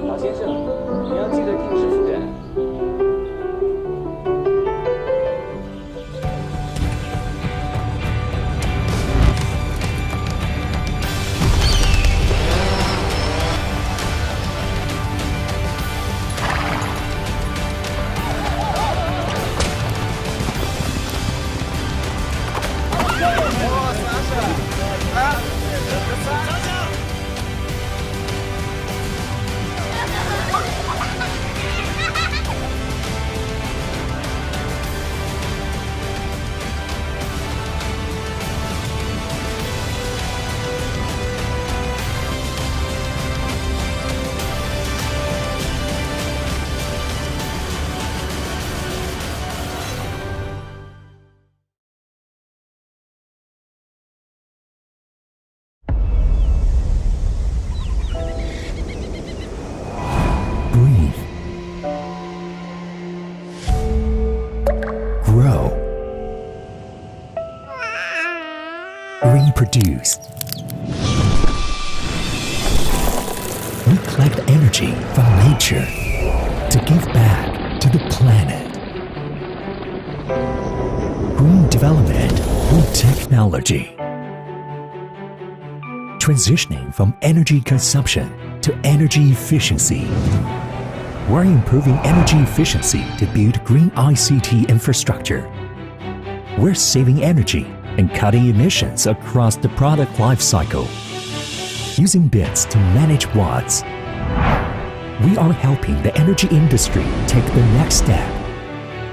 老先生，你要记得定时复诊。Breathe. Grow. Reproduce. We collect energy from nature to give back to the planet. Green development with technology. Transitioning from energy consumption to energy efficiency. We're improving energy efficiency to build green ICT infrastructure. We're saving energy and cutting emissions across the product lifecycle. Using bits to manage watts. We are helping the energy industry take the next step.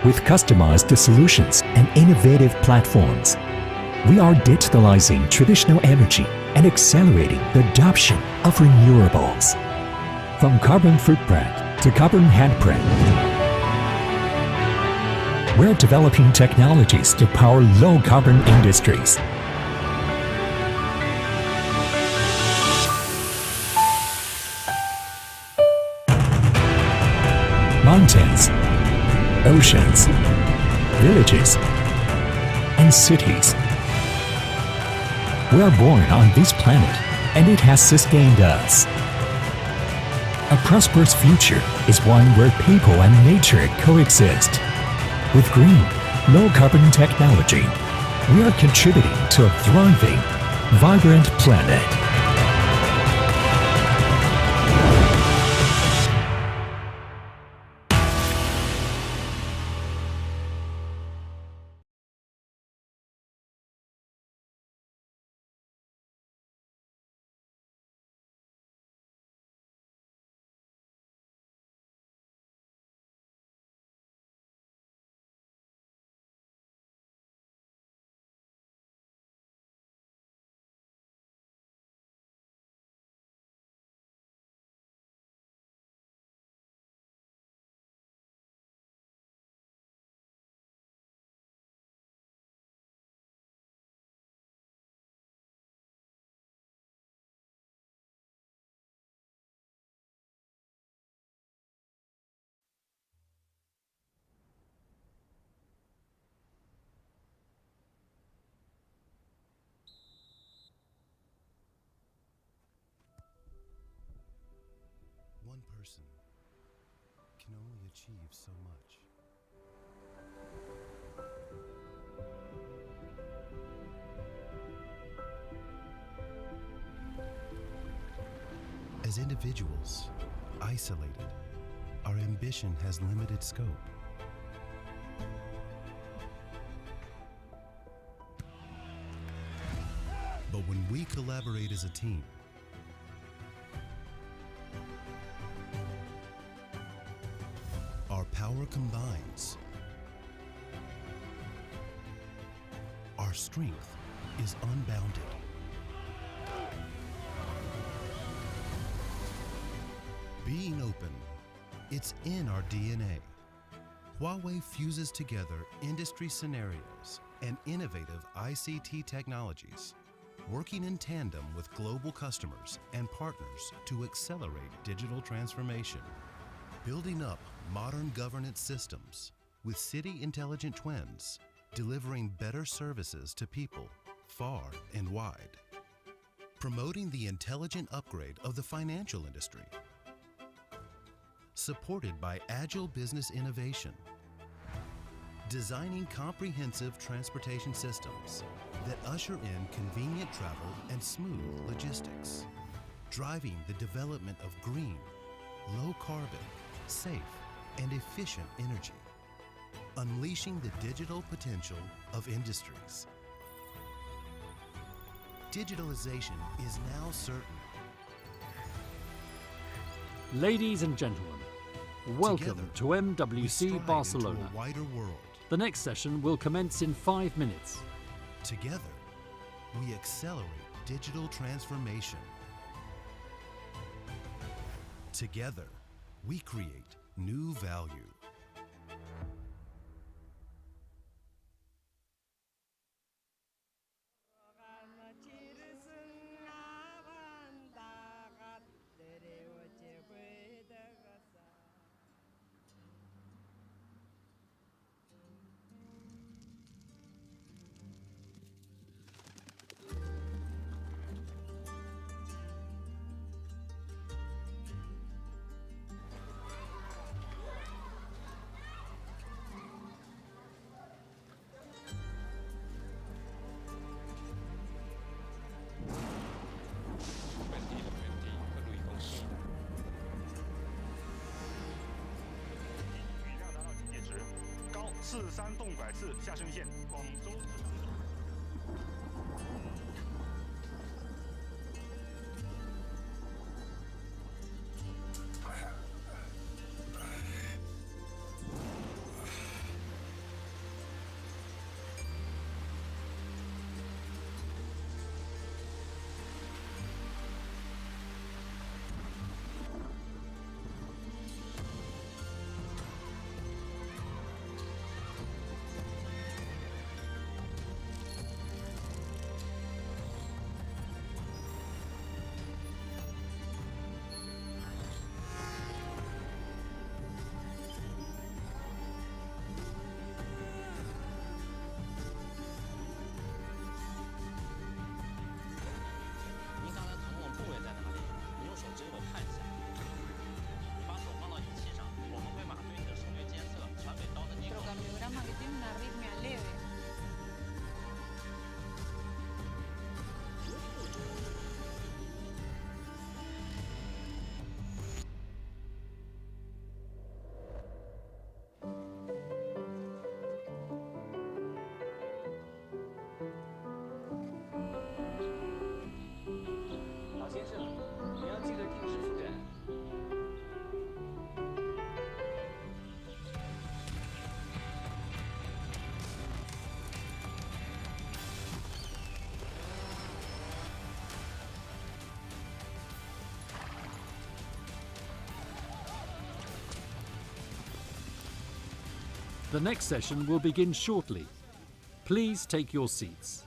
With customized solutions and innovative platforms, we are digitalizing traditional energy and accelerating the adoption of renewables. From carbon footprint to carbon handprint, we're developing technologies to power low-carbon industries. Mountains, oceans, villages, and cities. We are born on this planet, and it has sustained us. A prosperous future is one where people and nature coexist. With green, low-carbon technology, we are contributing to a thriving, vibrant planet. One person can only achieve so much. As individuals, isolated, our ambition has limited scope. But when we collaborate as a team, our power combines. Our strength is unbounded. Being open, it's in our DNA. Huawei fuses together industry scenarios and innovative ICT technologies, working in tandem with global customers and partners to accelerate digital transformation. Building up modern governance systems with city intelligent twins, delivering better services to people far and wide, promoting the intelligent upgrade of the financial industry, supported by agile business innovation, designing comprehensive transportation systems that usher in convenient travel and smooth logistics, driving the development of green, low-carbon, safe, and efficient energy, unleashing the digital potential of industries. Digitalization is now certain. Ladies and gentlemen, welcome Together, to we MWC stride Barcelona. into a wider world. The next session will commence in 5 minutes. Together, we accelerate digital transformation. Together, we create new value.43动拐次下升线，广州。老先生，你要记得定时复诊。The next session will begin shortly. Please take your seats.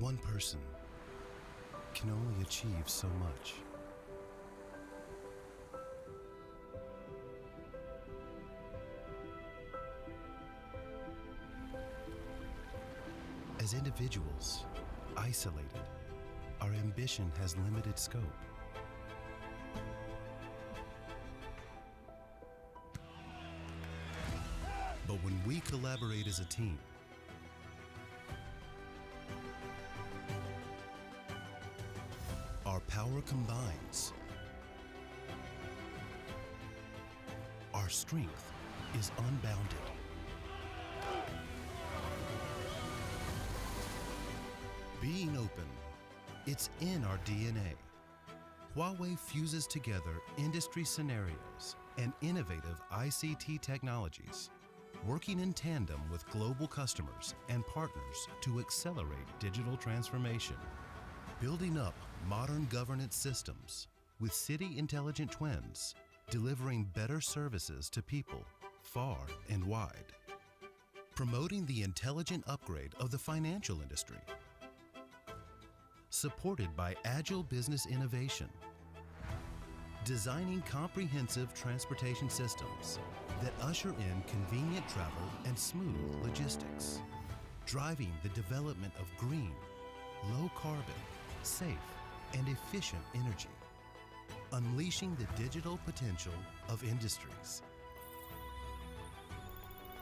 one person can only achieve so much. As individuals, isolated, our ambition has limited scope. But when we collaborate as a team, our power combines. Our strength is unbounded. Being open, it's in our DNA. Huawei fuses together industry scenarios and innovative ICT technologies, working in tandem with global customers and partners to accelerate digital transformation. Building up modern governance systems with city intelligent twins, delivering better services to people far and wide. Promoting the intelligent upgrade of the financial industry, supported by agile business innovation. Designing comprehensive transportation systems that usher in convenient travel and smooth logistics. Driving the development of green, low carbon, safe, and efficient energy. Unleashing the digital potential of industries.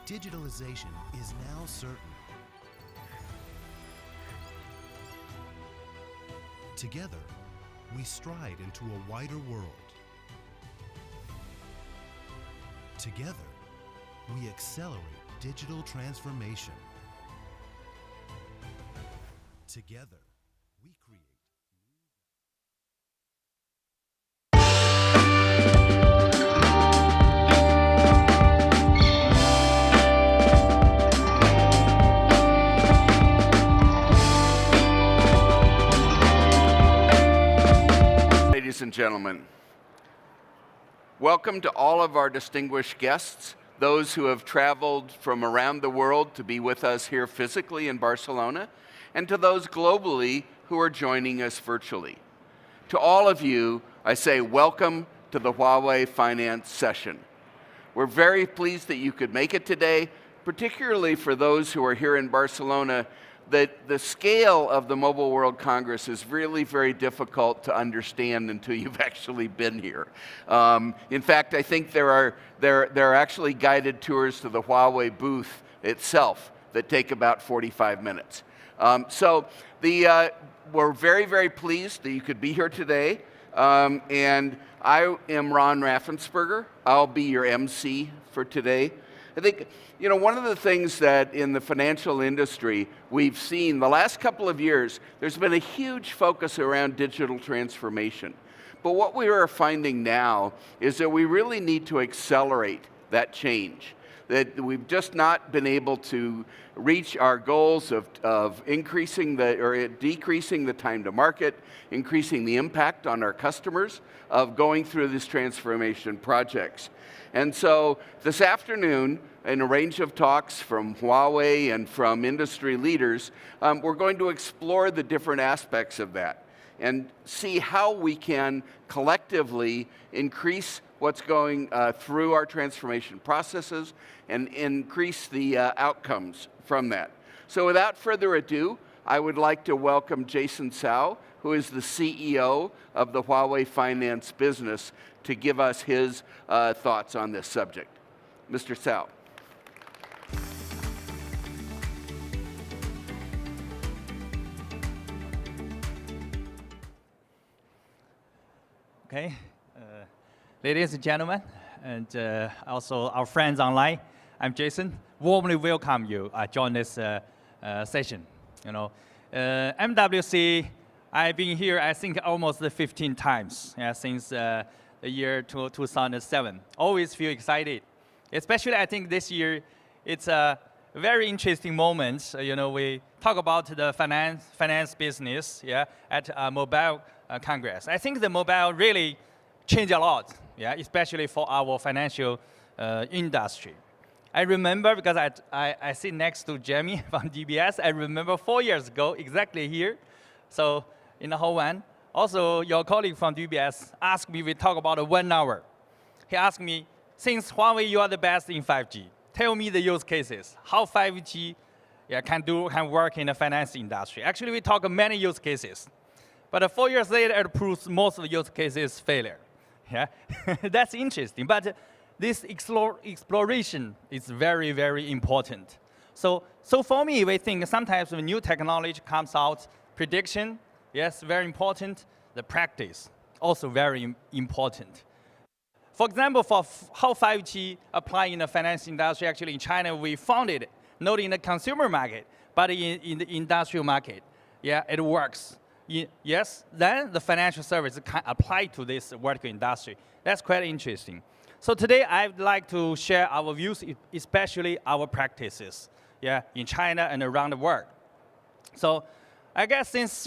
Digitalization is now certain. Together, we stride into a wider world. Together, we accelerate digital transformation. Together, we create. Ladies and gentlemen, welcome to all of our distinguished guests, those who have traveled from around the world to be with us here physically in Barcelona, and to those globally who are joining us virtually. To all of you, I say welcome to the Huawei Finance Session. We're very pleased that you could make it today, particularly for those who are here in Barcelona. That the scale of the Mobile World Congress is really very difficult to understand until you've actually been here. In fact, I think there are actually guided tours to the Huawei booth itself that take about 45 minutes. We're very, very pleased that you could be here today. And I am Ron Raffensperger. I'll be your MC for today. I think, one of the things that in the financial industry we've seen the last couple of years, there's been a huge focus around digital transformation. But what we are finding now is that we really need to accelerate that change. That we've just not been able to reach our goals of decreasing the time to market, increasing the impact on our customers of going through this transformation projects. And so this afternoon, in a range of talks from Huawei and from industry leaders, we're going to explore the different aspects of that and see how we can collectively increase what's going through our transformation processes and increase the outcomes from that. So without further ado, I would like to welcome Jason Tsao, who is the CEO of the Huawei Finance business, to give us his thoughts on this subject. Mr. Tsao. Okay, ladies and gentlemen, and also our friends online, I'm Jason. Warmly welcome you join this session. MWC, I've been here, I think, almost 15 times since the year 2007. Always feel excited. Especially, I think this year, it's a very interesting moment. We talk about the finance business at a Mobile Congress. I think the mobile really changed a lot, especially for our financial industry. I remember, because I sit next to Jamie from DBS, I remember 4 years ago, exactly here, so in the whole one. Also, your colleague from DBS asked me, we talk about 1 hour. He asked me, since Huawei, you are the best in 5G. Tell me the use cases, how 5G can work in the finance industry. Actually, we talk many use cases. But 4 years later, it proves most of the use cases failure. Yeah, that's interesting. But this exploration is very, very important. So for me, we think sometimes when new technology comes out, prediction, yes, very important. The practice, also very important. For example, for how 5G apply in the finance industry, actually in China, we found it, not in the consumer market, but in the industrial market. Yeah, it works. Yes, then the financial service can apply to this vertical industry. That's quite interesting. So today, I'd like to share our views, especially our practices, yeah, in China and around the world. So I guess since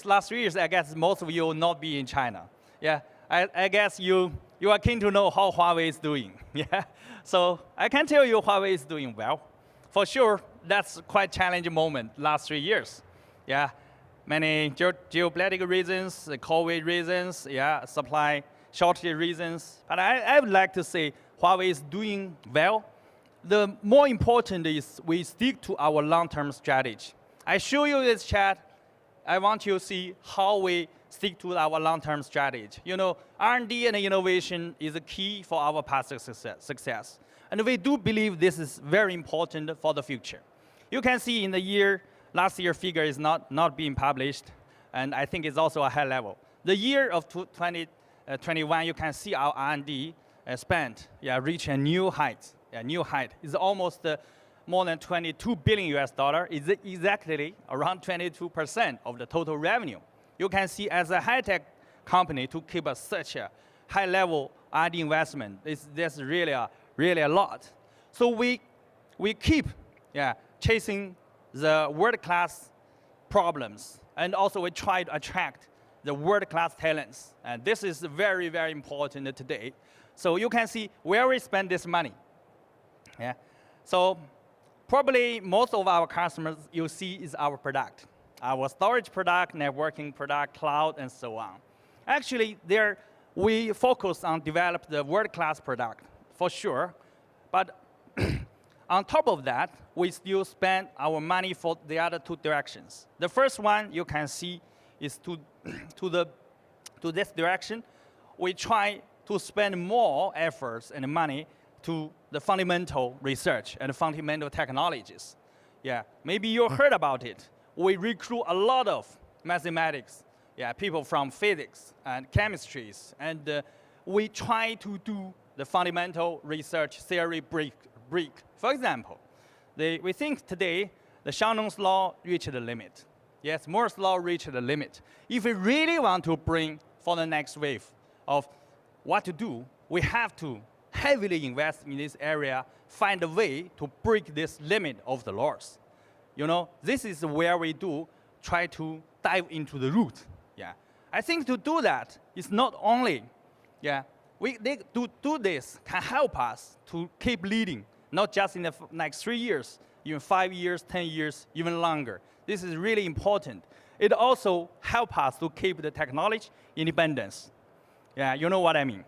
last 3 years, I guess most of you will not be in China. Yeah, I guess you are keen to know how Huawei is doing. Yeah, so I can tell you Huawei is doing well. For sure, that's quite challenging moment last 3 years. Yeah, many geopolitical reasons, COVID reasons, yeah, supply shortage reasons. But I would like to say Huawei is doing well. The more important is we stick to our long-term strategy. I show you this chart. I want you to see how we stick to our long-term strategy. You know, R&D and innovation is a key for our past success. And we do believe this is very important for the future. You can see in the last year figure is not being published, and I think it's also a high level. The year of 2021, you can see our R&D spend reach a new height. A new height is almost more than $22 billion US. Is exactly around 22% of the total revenue. You can see as a high-tech company to keep such a high-level R&D investment, that's really a lot. So we keep chasing the world-class problems, and also we try to attract the world-class talents. And this is very, very important today. So you can see where we spend this money. Yeah. So probably most of our customers you see is our product. Our storage product, networking product, cloud, and so on. Actually, we focus on develop the world-class product, for sure. But on top of that, we still spend our money for the other two directions. The first one you can see is to this direction. We try to spend more efforts and money to the fundamental research and fundamental technologies. Yeah, maybe you heard about it. We recruit a lot of mathematics, people from physics and chemistries, and we try to do the fundamental research theory brick. For example, we think today the Shannon's law reached the limit. Yes, Moore's law reached the limit. If we really want to bring for the next wave of what to do, we have to heavily invest in this area, find a way to break this limit of the laws. You know, this is where we try to dive into the root. Yeah, I think to do that is not only, to do this can help us to keep leading, not just in the next 3 years, even 5 years, 10 years, even longer. This is really important. It also helps us to keep the technology independence. Yeah, you know what I mean.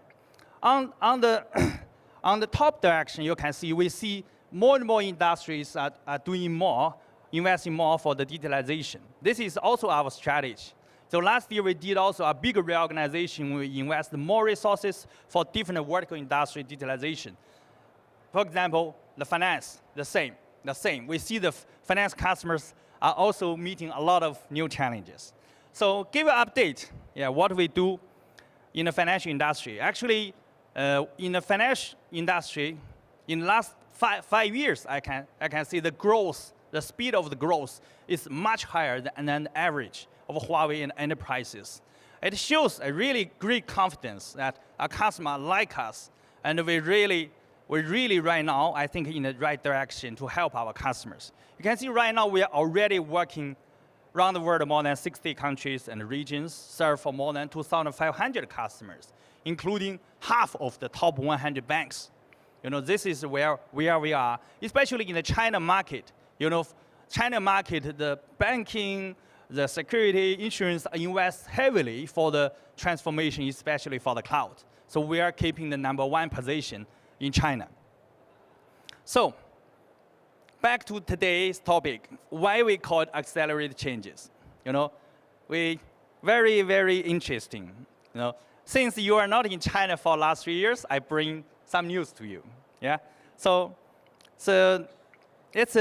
On the top direction, you can see we see more and more industries are doing more, investing more for the digitalization. This is also our strategy. So last year we did also a bigger reorganization. We invest more resources for different vertical industry digitalization. For example, the finance, the same. We see the finance customers are also meeting a lot of new challenges. So give an update, what we do in the financial industry. Actually, in the financial industry, in the last five years, I can see the growth, the speed of the growth is much higher than the average of Huawei and enterprises. It shows a really great confidence that a customer like us, and we really right now, I think, in the right direction to help our customers. You can see right now we are already working around the world, more than 60 countries and regions, serve for more than 2,500 customers, including half of the top 100 banks. This is where we are, especially in the China market. China market, the banking, the security, insurance invest heavily for the transformation, especially for the cloud. So we are keeping the #1 position in China. So back to today's topic, why we call it accelerated changes. We very, very interesting. Since you are not in China for the last 3 years, I bring some news to you. Yeah. So it's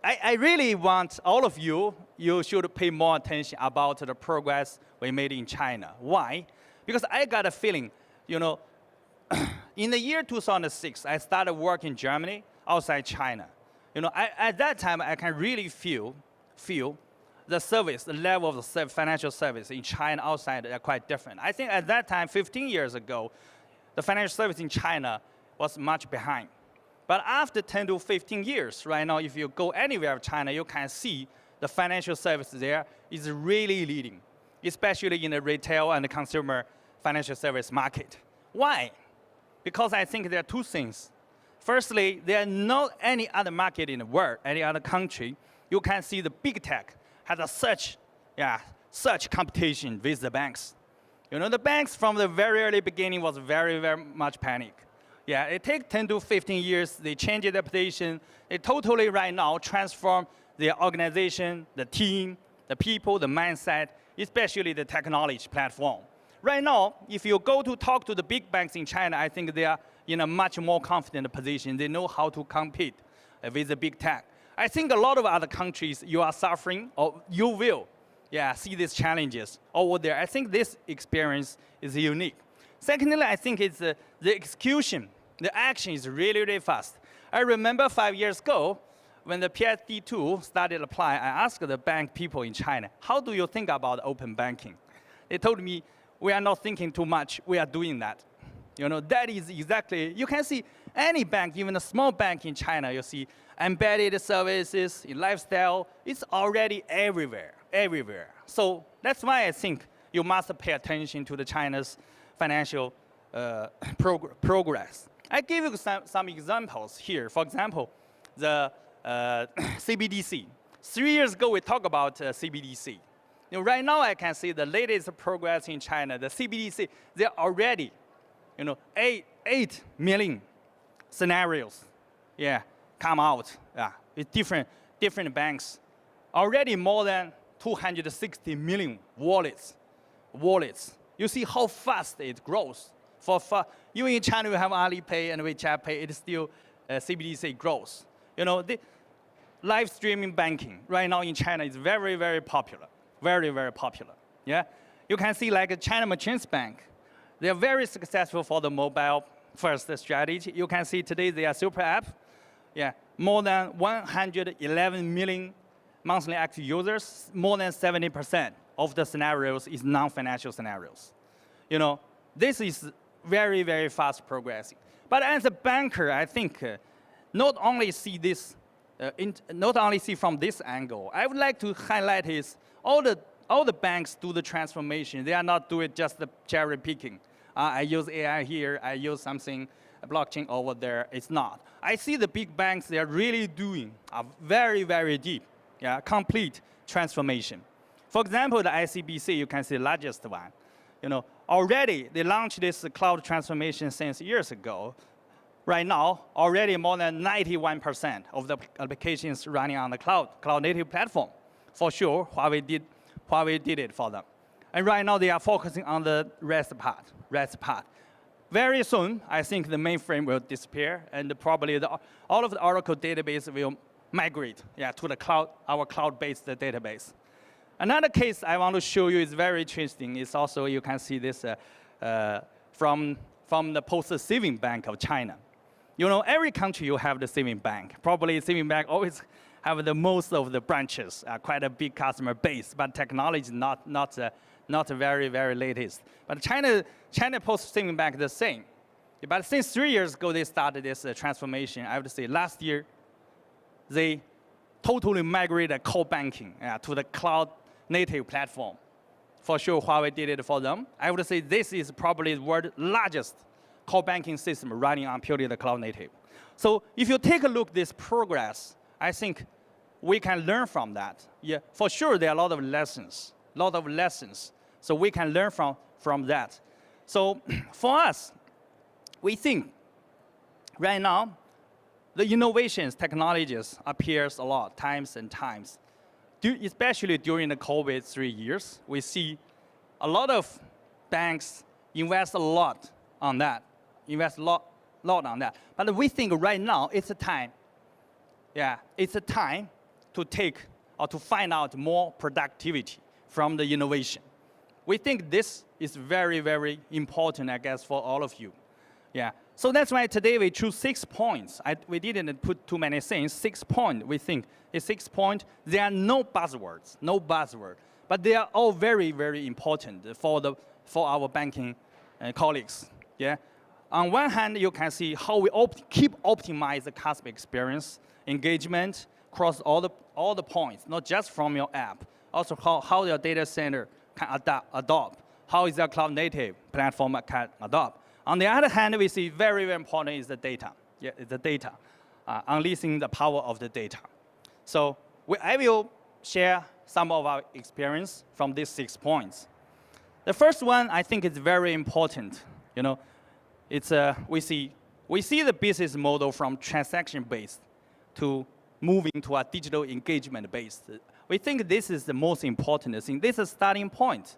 I really want all of you should pay more attention about the progress we made in China. Why? Because I got a feeling, in the year 2006, I started work in Germany outside China. At that time, I can really feel the service, the level of the financial service in China outside are quite different. I think at that time, 15 years ago, the financial service in China was much behind. But after 10 to 15 years, right now, if you go anywhere in China, you can see the financial service there is really leading, especially in the retail and the consumer financial service market. Why? Because I think there are two things. Firstly, there are not any other market in the world, any other country, you can see the big tech has such competition with the banks. The banks from the very early beginning was very, very much panic. Yeah, it takes 10 to 15 years. They change their position. They totally right now transform their organization, the team, the people, the mindset, especially the technology platform. Right now, if you go to talk to the big banks in China, I think they are in a much more confident position. They know how to compete with the big tech. I think a lot of other countries, you are suffering, or you will see these challenges over there. I think this experience is unique. Secondly, I think it's the execution. The action is really, really fast. I remember 5 years ago, when the PSD2 started to apply, I asked the bank people in China, how do you think about open banking? They told me, we are not thinking too much, we are doing that. That is exactly, you can see any bank, even a small bank in China, you see embedded services in lifestyle, it's already everywhere. So that's why I think you must pay attention to the China's financial progress. I give you some examples here. For example, the CBDC. 3 years ago, we talked about CBDC. Right now, I can see the latest progress in China. The CBDC, there are already 8 million scenarios come out with different banks. Already more than 260 million wallets. You see how fast it grows. You in China, you have Alipay and WeChat Pay, it's still CBDC grows. The live streaming banking right now in China is very, very popular. Very, very popular. Yeah, you can see like China Merchants Bank, they are very successful for the mobile first strategy. You can see today they are super app. Yeah, more than 111 million monthly active users. More than 70% of the scenarios is non-financial scenarios. This is very, very fast progressing. But as a banker, I think not only see from this angle, I would like to highlight is all the banks do the transformation. They are not doing just the cherry picking. I use AI here, I use something, blockchain over there. It's not. I see the big banks, they are really doing a very, very deep, complete transformation. For example, the ICBC, you can see the largest one. Already they launched this cloud transformation since years ago. Right now, already more than 91% of the applications running on the cloud native platform. For sure, Huawei did it for them. And right now they are focusing on the REST part. Very soon, I think the mainframe will disappear, and probably all of the Oracle database will migrate to the cloud, our cloud-based database. Another case I want to show you is very interesting. It's also, you can see this from the Post Saving Bank of China. Every country you have the saving bank. Probably saving bank always have the most of the branches, quite a big customer base, but technology is not very, very latest. But China Post Saving Bank the same. But since 3 years ago, they started this transformation. I would say last year, they totally migrated core banking to the cloud native platform. For sure, Huawei did it for them. I would say this is probably the world's largest core banking system running on purely the cloud native. So if you take a look at this progress, I think we can learn from that. Yeah, for sure there are a lot of lessons. So we can learn from that. So for us, we think right now, the innovations, technologies appears a lot, times and times. Especially during the COVID 3 years, we see a lot of banks invest a lot on that, But we think right now it's a time, it's a time to take or to find out more productivity from the innovation. We think this is very, very important, I guess, for all of you. Yeah. So that's why today we choose 6 points. We didn't put too many things. 6 points, we think, is 6 points. There are no buzzwords, but they are all very, very important for our banking colleagues. Yeah. On one hand, you can see how we keep optimize the customer experience, engagement across all the points, not just from your app, also how your data center can adopt, how is your cloud native platform can adopt. On the other hand, we see very, very important is the data. Yeah, it's the data, unleashing the power of the data. So I will share some of our experience from these 6 points. The first one, I think, is very important. You know, it's we see the business model from transaction-based to moving to a digital engagement-based. We think this is the most important thing. This is a starting point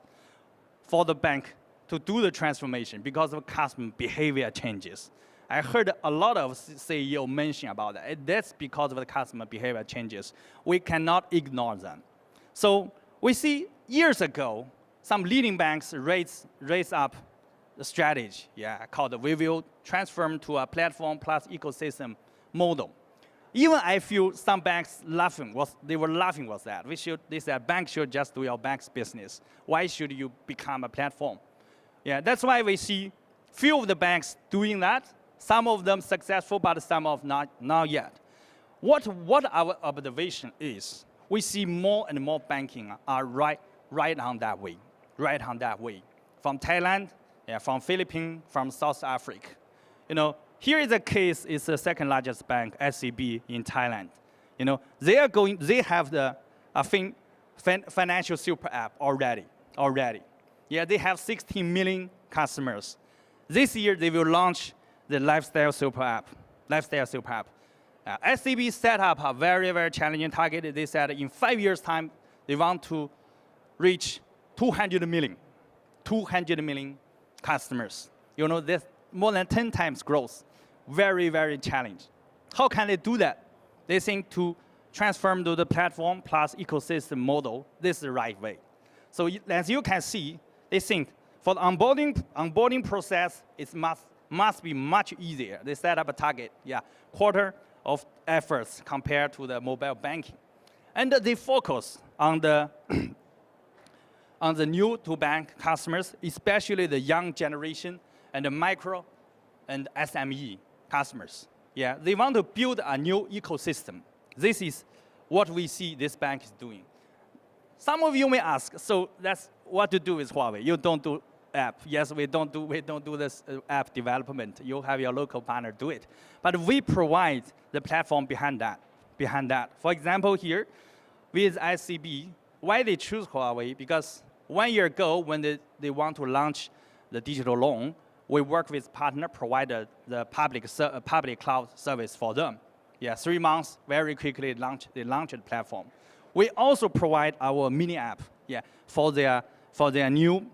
for the bank to do the transformation because of customer behavior changes. I heard a lot of CEO mention about that. That's because of the customer behavior changes. We cannot ignore them. So we see years ago, some leading banks raise up the strategy, called we will transform to a platform plus ecosystem model. Even I feel some banks they were laughing with that. They said banks should just do your bank's business. Why should you become a platform? Yeah, that's why we see few of the banks doing that. Some of them successful, but some of not yet. What our observation is, we see more and more banking are right on that way. From Thailand, from Philippines, from South Africa. You know, here is a case, it's the second largest bank, SCB in Thailand. You know, they have the financial super app already. Yeah, they have 16 million customers. This year, they will launch the lifestyle super app. SCB set up a very, very challenging target. They said in 5 years' time, they want to reach 200 million customers. You know, that's more than 10 times growth. Very, very challenging. How can they do that? They think to transform to the platform plus ecosystem model, this is the right way. So as you can see, they think for the onboarding process, it must be much easier. They set up a target, quarter of efforts compared to the mobile banking. And they focus on the new to bank customers, especially the young generation and the micro and SME customers. Yeah, they want to build a new ecosystem. This is what we see this bank is doing. Some of you may ask, so that's what to do with Huawei. You don't do app. Yes, we don't do this app development. You have your local partner do it. But we provide the platform behind that. For example, here with SCB, why they choose Huawei? Because 1 year ago, when they want to launch the digital loan, we work with partner, provided the public cloud service for them. Yeah, 3 months, very quickly they launched the platform. We also provide our mini app, for their new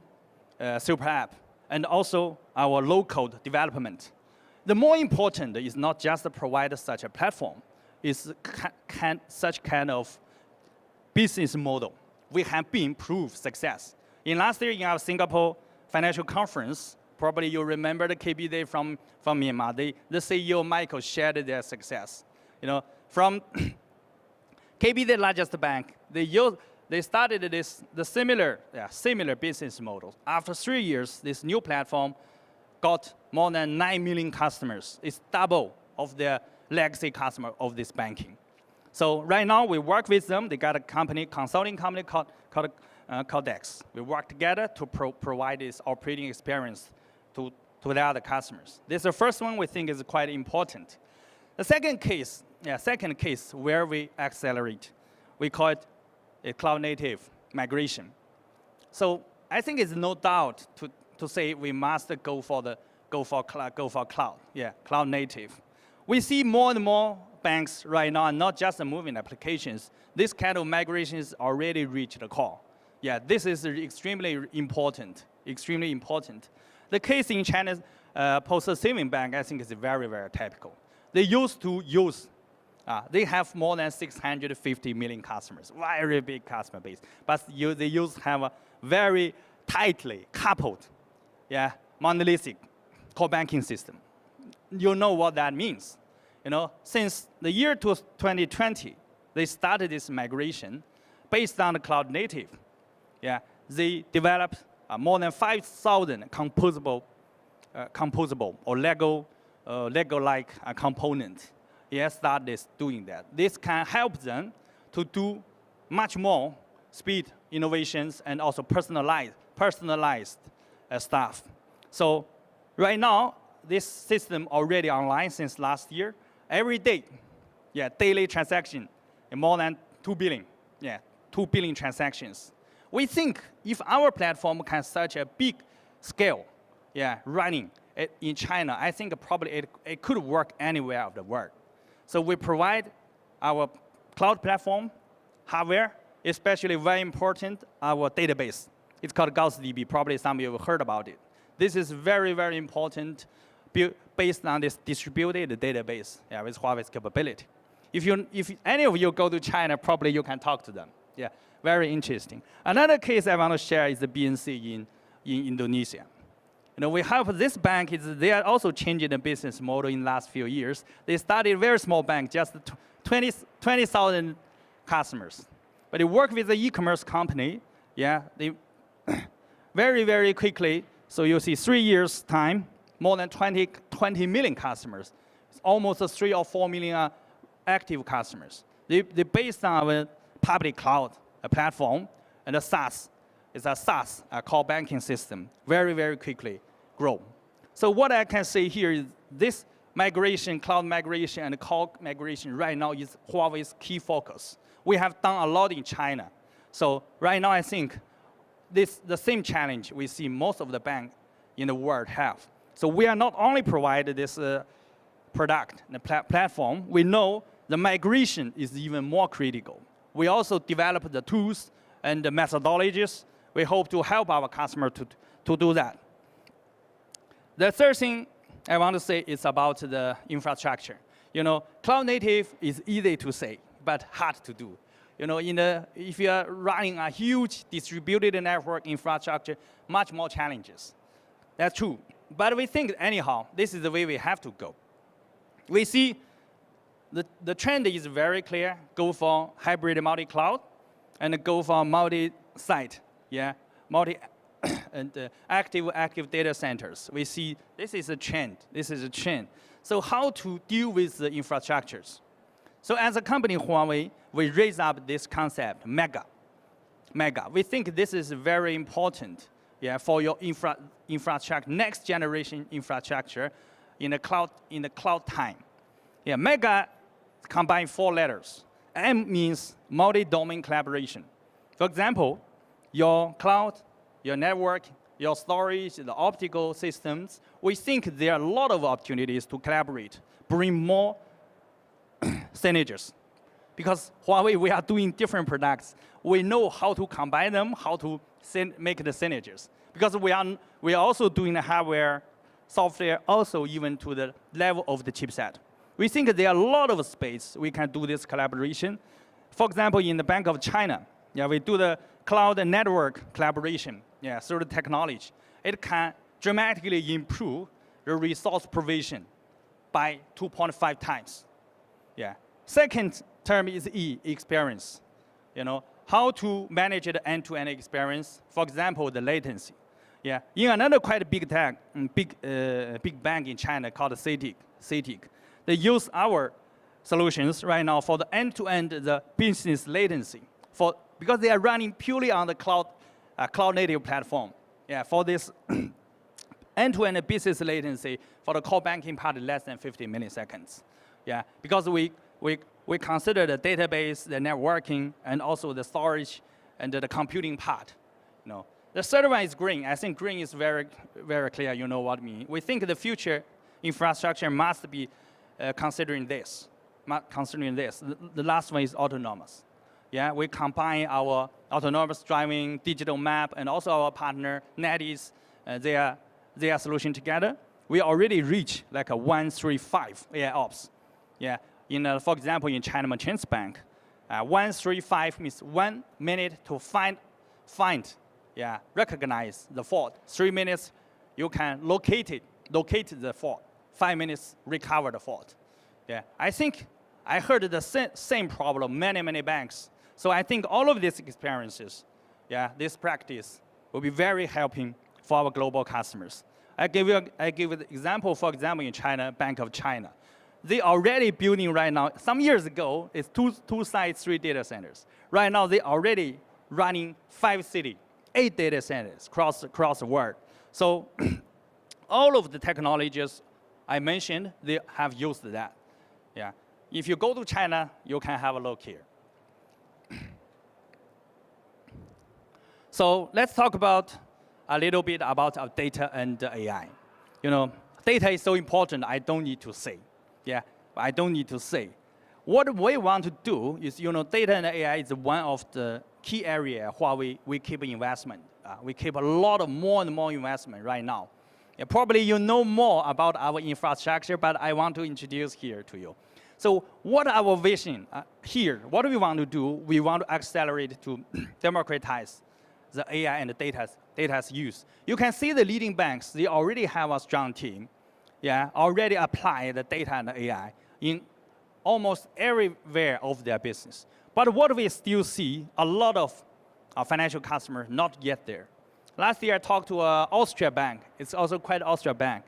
super app, and also our low-code development. The more important is not just to provide such a platform, is such kind of business model. We have been proved success. In last year, in our Singapore financial conference, probably you remember the KB Day from Myanmar. The CEO Michael shared their success. You know, from KB, the largest bank, they started the similar business model. After 3 years, this new platform got more than 9 million customers. It's double of the legacy customer of this banking. So right now we work with them. They got a consulting company called Codex. We work together to provide this operating experience to the other customers. This is the first one we think is quite important. The second case where we accelerate, we call it a cloud-native migration. So I think it's no doubt to say we must go for cloud. Yeah, cloud-native. We see more and more banks right now, not just moving applications. This kind of migration is already reached the core. Yeah, this is extremely important. Extremely important. The case in China's post-saving bank, I think, is very, very typical. They used to use, they have more than 650 million customers, very big customer base. But they used to have a very tightly coupled, yeah, monolithic core banking system. You know what that means. Since the year 2020, they started this migration based on the cloud native. Yeah, they developed more than 5,000 composable or Lego-like components. Yeah, started doing that. This can help them to do much more speed innovations and also personalized stuff. So right now, this system already online since last year. Every day, yeah, daily transaction, more than 2 billion. Yeah, 2 billion transactions. We think if our platform can such a big scale, yeah, running in China, I think probably it could work anywhere of the world. So we provide our cloud platform, hardware, especially very important, our database. It's called GaussDB. Probably some of you have heard about it. This is very, very important based on this distributed database, yeah, with Huawei's capability. If any of you go to China, probably you can talk to them. Yeah, very interesting. Another case I want to share is the BNC in Indonesia. We have this bank, they are also changing the business model in the last few years. They started a very small bank, just 20,000 customers. But they work with the e-commerce company. Yeah, they very, very quickly, so you see 3 years' time, more than 20 million customers. It's almost 3 or 4 million active customers. They based on our public cloud platform, and the SaaS is a SaaS, a core banking system, very, very quickly grow. So what I can say here is this migration, cloud migration, and core migration right now is Huawei's key focus. We have done a lot in China. So right now, I think the same challenge we see most of the banks in the world have. So we are not only provided this product, the platform, we know the migration is even more critical. We also develop the tools and the methodologies. We hope to help our customer to do that. The third thing I want to say is about the infrastructure. Cloud native is easy to say, but hard to do. If you are running a huge distributed network infrastructure, much more challenges. That's true. But we think anyhow, this is the way we have to go. We see the trend is very clear. Go for hybrid multi-cloud, and go for multi-site, yeah, and active data centers. We see this is a trend. This is a trend. So how to deal with the infrastructures? So as a company, Huawei, we raise up this concept, mega. We think this is very important, yeah, for your infrastructure, next generation infrastructure in the cloud time. Yeah, mega combine 4 letters. M means multi-domain collaboration. For example, your cloud, your network, your storage, the optical systems, we think there are a lot of opportunities to collaborate, bring more synergies. Because Huawei, we are doing different products. We know how to combine them, how to make the synergies. Because we are also doing the hardware, software, also even to the level of the chipset. We think there are a lot of space we can do this collaboration. For example, in the Bank of China, yeah, we do the cloud and network collaboration, yeah, through the technology. It can dramatically improve the resource provision by 2.5 times. Yeah. Second term is E, experience. How to manage the end-to-end experience. For example, the latency. Yeah. In another quite big bank in China called CITIC, they use our solutions right now for the end-to-end the business latency, because they are running purely on the cloud-native platform. Yeah, for this end-to-end business latency for the core banking part, less than 50 milliseconds. Yeah, because we consider the database, the networking, and also the storage and the computing part. You know, the third one is green. I think green is very, very clear. You know what I mean. We think the future infrastructure must be considering this. The last one is autonomous. Yeah, we combine our autonomous driving, digital map, and also our partner NetEase, their solution together. We already reach like a 135 AI ops. Yeah, for example, in China Merchants Bank, 135 means 1 minute to find, recognize the fault. 3 minutes, you can locate the fault. 5 minutes, recover the fault. Yeah, I think I heard the same problem many banks. So I think all of these experiences, this practice will be very helping for our global customers. I give you an example. For example, in China, Bank of China, they already building right now. Some years ago, it's two sites, 3 data centers. Right now, they already running 5 cities, 8 data centers across the world. So all of the technologies I mentioned, they have used that. Yeah. If you go to China, you can have a look here. So let's talk about a little bit about our data and AI. Data is so important, I don't need to say. Yeah, I don't need to say. What we want to do is, data and AI is one of the key areas where we keep investment. We keep a lot of more and more investment right now. Yeah, probably you know more about our infrastructure, but I want to introduce here to you. So what our vision here, what we want to do, we want to accelerate to democratize the AI and the data's use. You can see the leading banks, they already have a strong team, already apply the data and the AI in almost everywhere of their business. But what we still see, a lot of financial customers not yet there. Last year I talked to an Austria bank, it's also quite Austria bank.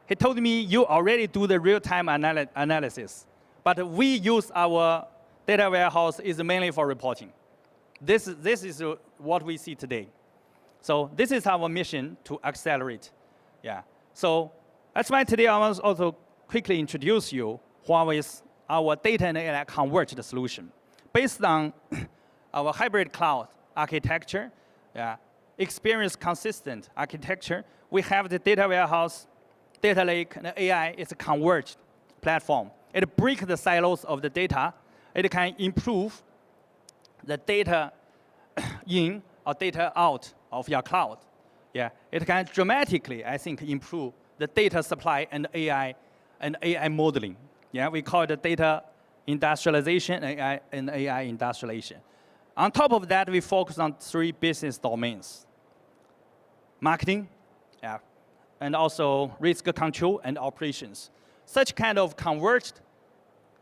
He told me, you already do the real-time analysis, but we use our data warehouse is mainly for reporting. This is what we see today. So this is our mission to accelerate. Yeah. So that's why today I want to also quickly introduce you Huawei's our data and AI converged solution. Based on our hybrid cloud architecture, experience consistent architecture, we have the data warehouse, data lake, and AI is a converged platform. It breaks the silos of the data. It can improve the data in or data out of your cloud. Yeah, it can dramatically, I think, improve the data supply and AI modeling. Yeah, we call it data industrialization and AI industrialization. On top of that, we focus on 3 business domains: marketing, and also risk control and operations. Such kind of converged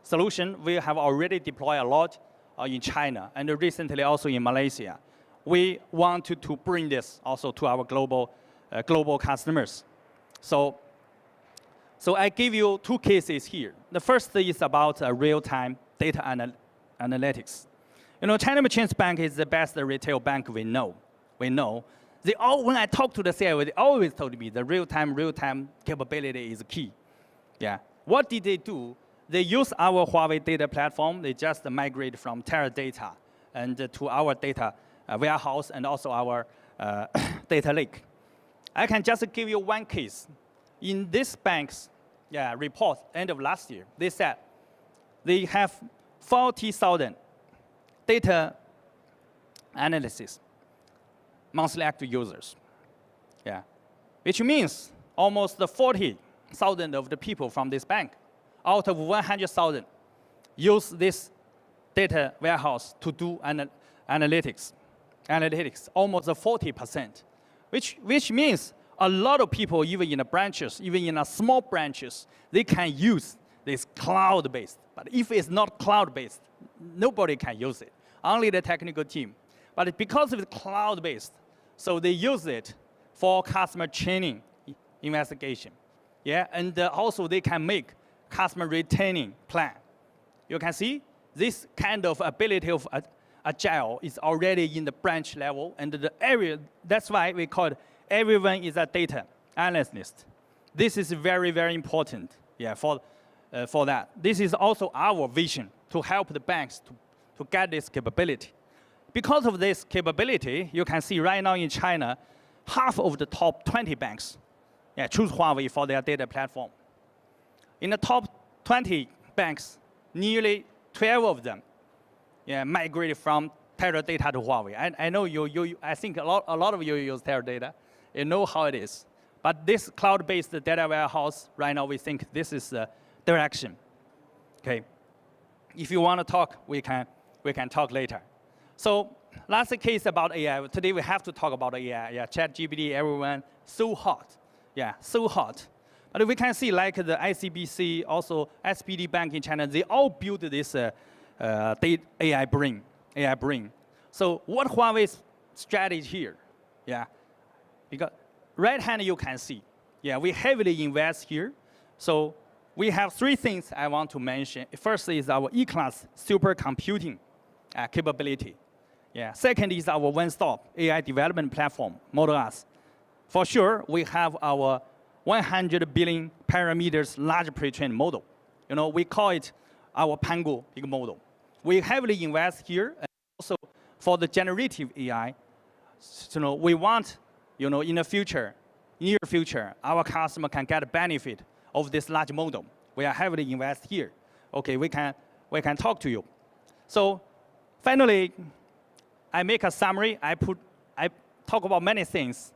solution we have already deployed a lot in China and recently also in Malaysia. We want to bring this also to our global customers. So I give you 2 cases here. The first is about real-time data analytics. China Merchants Bank is the best retail bank we know. When I talk to the CIO, they always told me the real-time capability is key. Yeah. What did they do? They use our Huawei data platform. They just migrate from Teradata and to our data warehouse and also our data lake. I can just give you 1 case. In this bank's report, end of last year, they said they have 40,000 data analysis monthly active users. Yeah, which means almost 40,000 of the people from this bank out of 100,000 use this data warehouse to do analytics, almost 40%, which means a lot of people, even in the branches, even in small branches, they can use this cloud-based. But if it's not cloud-based, nobody can use it, only the technical team. But because it's cloud-based, so they use it for customer training investigation. Yeah, and also they can make customer retaining plan. You can see this kind of ability of agile is already in the branch level and the area. That's why we call it everyone is a data analyst. This is very, very important. Yeah, for for that. This is also our vision to help the banks to get this capability. Because of this capability, you can see right now in China, half of the top 20 banks choose Huawei for their data platform. In the top 20 banks, nearly 12 of them migrated from Teradata to Huawei. I know I think a lot of you use Teradata. You know how it is. But this cloud-based data warehouse, right now we think this is the direction. Okay. If you want to talk, we can talk later. So last case about AI. Today we have to talk about AI. ChatGPT, everyone, so hot. So hot. But we can see like the ICBC, also SPD Bank in China, they all build this AI brain. So what Huawei's strategy here? Because right hand you can see. We heavily invest here. So we have three things I want to mention. First is our E-class supercomputing capability. Second is our one-stop AI development platform, Model S. For sure, we have our 100 billion parameters large pre-trained model. We call it our Pango big model. We heavily invest here, and also for the generative AI. We want, in the near future, our customer can get a benefit of this large model. We are heavily invest here. Okay, we can talk to you. So finally, I make a summary. I talk about many things.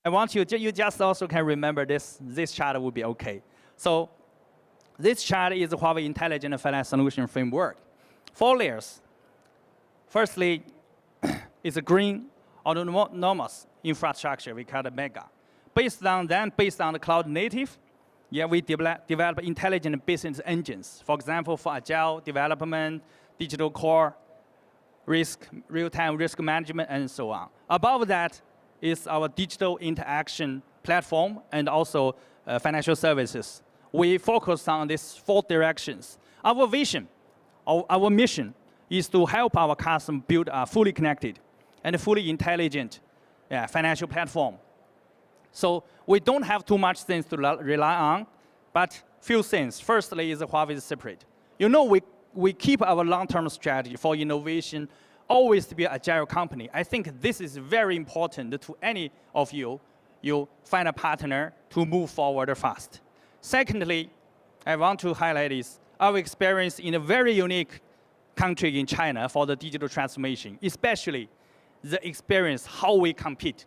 I want you just also can remember this chart will be okay. So this chart is Huawei Intelligent Finance Solution Framework. 4 layers. Firstly, it's a green autonomous infrastructure, we call it MEGA. Based on the cloud native, we develop intelligent business engines. For example, for agile development, digital core, real-time risk management, and so on. Above that is our digital interaction platform and also financial services. We focus on these 4 directions. Our vision, our mission is to help our customers build a fully connected and fully intelligent financial platform. So we don't have too much things to rely on, but few things. Firstly is Huawei separate. We keep our long-term strategy for innovation always to be an agile company. I think this is very important to any of you. You find a partner to move forward fast. Secondly, I want to highlight is our experience in a very unique country in China for the digital transformation, especially the experience how we compete,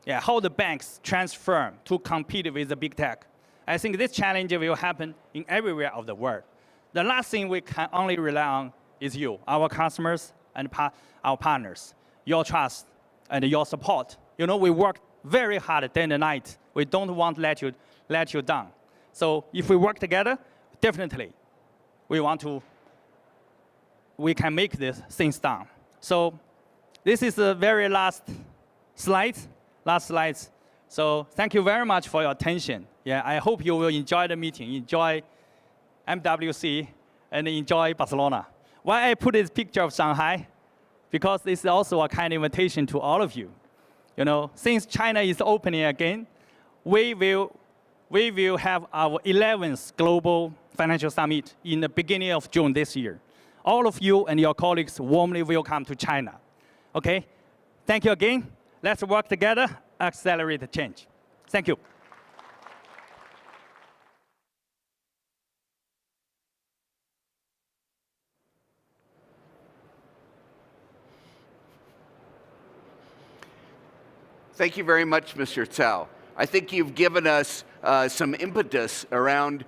how the banks transform to compete with the big tech. I think this challenge will happen in everywhere of the world. The last thing we can only rely on is you, our customers and our partners, your trust and your support. We work very hard day and night. We don't want to let you down. So if we work together, definitely we can make these things done. So this is the very last slide. So thank you very much for your attention. I hope you will enjoy the meeting, enjoy MWC, and enjoy Barcelona. Why I put this picture of Shanghai? Because this is also a kind of invitation to all of you. Since China is opening again, we will have our 11th Global Financial Summit in the beginning of June this year. All of you and your colleagues warmly welcome to China. Okay? Thank you again. Let's work together, accelerate the change. Thank you. Thank you very much, Mr. Cao. I think you've given us some impetus around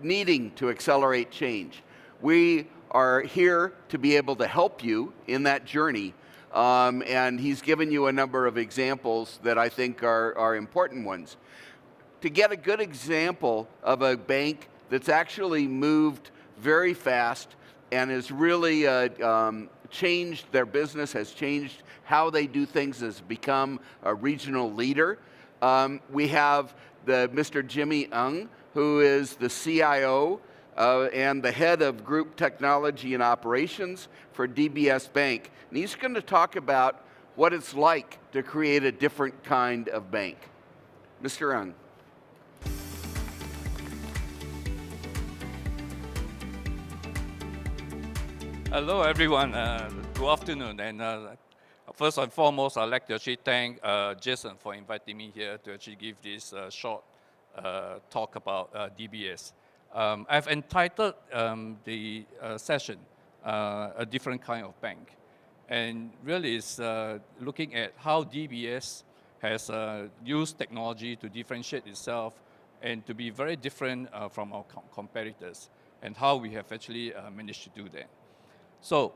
needing to accelerate change. We are here to be able to help you in that journey, and he's given you a number of examples that I think are important ones. To get a good example of a bank that's actually moved very fast and has really changed their business, has changed how they do things, has become a regional leader. We have Mr. Jimmy Ng, who is the CIO and the head of Group Technology and Operations for DBS Bank. And he's going to talk about what it's like to create a different kind of bank. Mr. Ng. Hello, everyone. Good afternoon. And first and foremost, I'd like to actually thank Jason for inviting me here to actually give this short talk about DBS. I've entitled the session A Different Kind of Bank. And really it's looking at how DBS has used technology to differentiate itself and to be very different from our competitors, and how we have actually managed to do that. So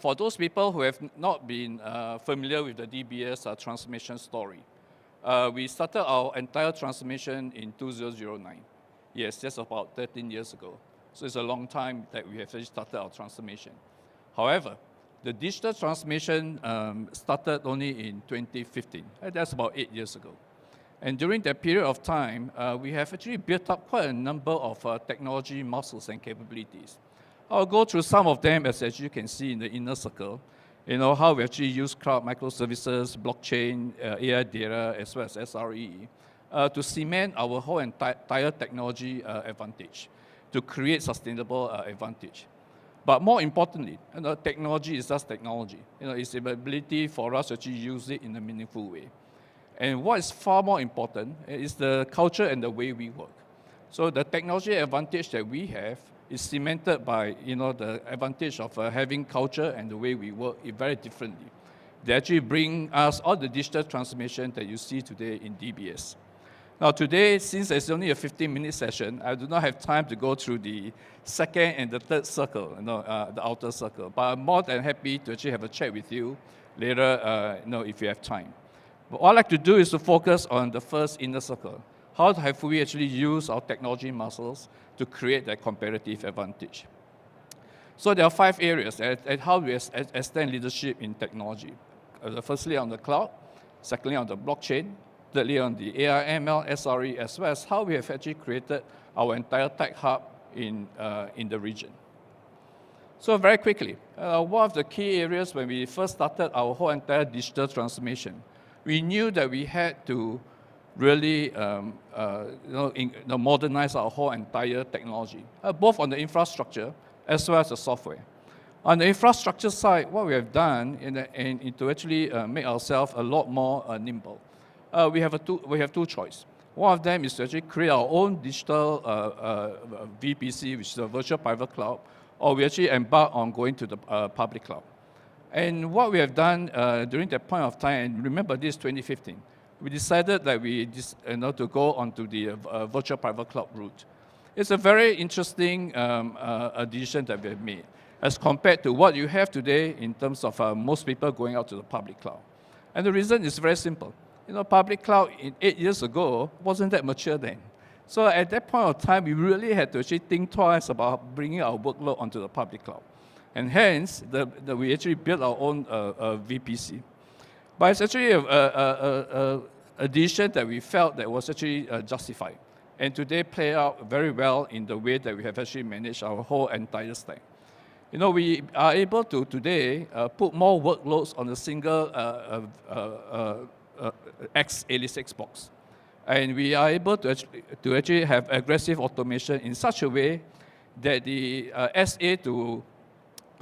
for those people who have not been familiar with the DBS transformation story, we started our entire transformation in 2009. Yes, that's about 13 years ago. So it's a long time that we have actually started our transformation. However, the digital transformation started only in 2015. That's about 8 years ago. And during that period of time, we have actually built up quite a number of technology muscles and capabilities. I'll go through some of them, as you can see in the inner circle. You know, how we actually use cloud microservices, blockchain, AI data, as well as SRE, to cement our whole entire technology advantage, to create sustainable advantage. But more importantly, you know, technology is just technology. You know, it's the ability for us to actually use it in a meaningful way. And what is far more important is the culture and the way we work. So the technology advantage that we have is cemented by, you know, the advantage of having culture and the way we work very differently. They actually bring us all the digital transformation that you see today in DBS. Now today, since it's only a 15-minute session, I do not have time to go through the second and the third circle, you know, the outer circle. But I'm more than happy to actually have a chat with you later, you know, if you have time. But what I'd like to do is to focus on the first inner circle. How have we actually used our technology muscles to create that competitive advantage? So there are 5 areas at how we extend leadership in technology. Firstly, on the cloud. Secondly, on the blockchain. Thirdly, on the AI, ML, SRE, as well as how we have actually created our entire tech hub in the region. So very quickly, one of the key areas when we first started our whole entire digital transformation, we knew that we had to really modernize our whole entire technology, both on the infrastructure as well as the software. On the infrastructure side, what we have done to actually make ourselves a lot more nimble, we have two choices. One of them is to actually create our own digital VPC, which is a virtual private cloud, or we actually embark on going to the public cloud. And what we have done during that point of time, and remember this 2015, we decided that to go onto the virtual private cloud route. It's a very interesting decision that we have made, as compared to what you have today in terms of most people going out to the public cloud. And the reason is very simple. You know, public cloud 8 years ago wasn't that mature then. So at that point of time, we really had to actually think twice about bringing our workload onto the public cloud. And hence, we actually built our own VPC. But it's actually a decision that we felt that was actually justified. And today play out very well in the way that we have actually managed our whole entire stack. You know, we are able to today put more workloads on a single x86 box. And we are able to actually have aggressive automation in such a way that the SA to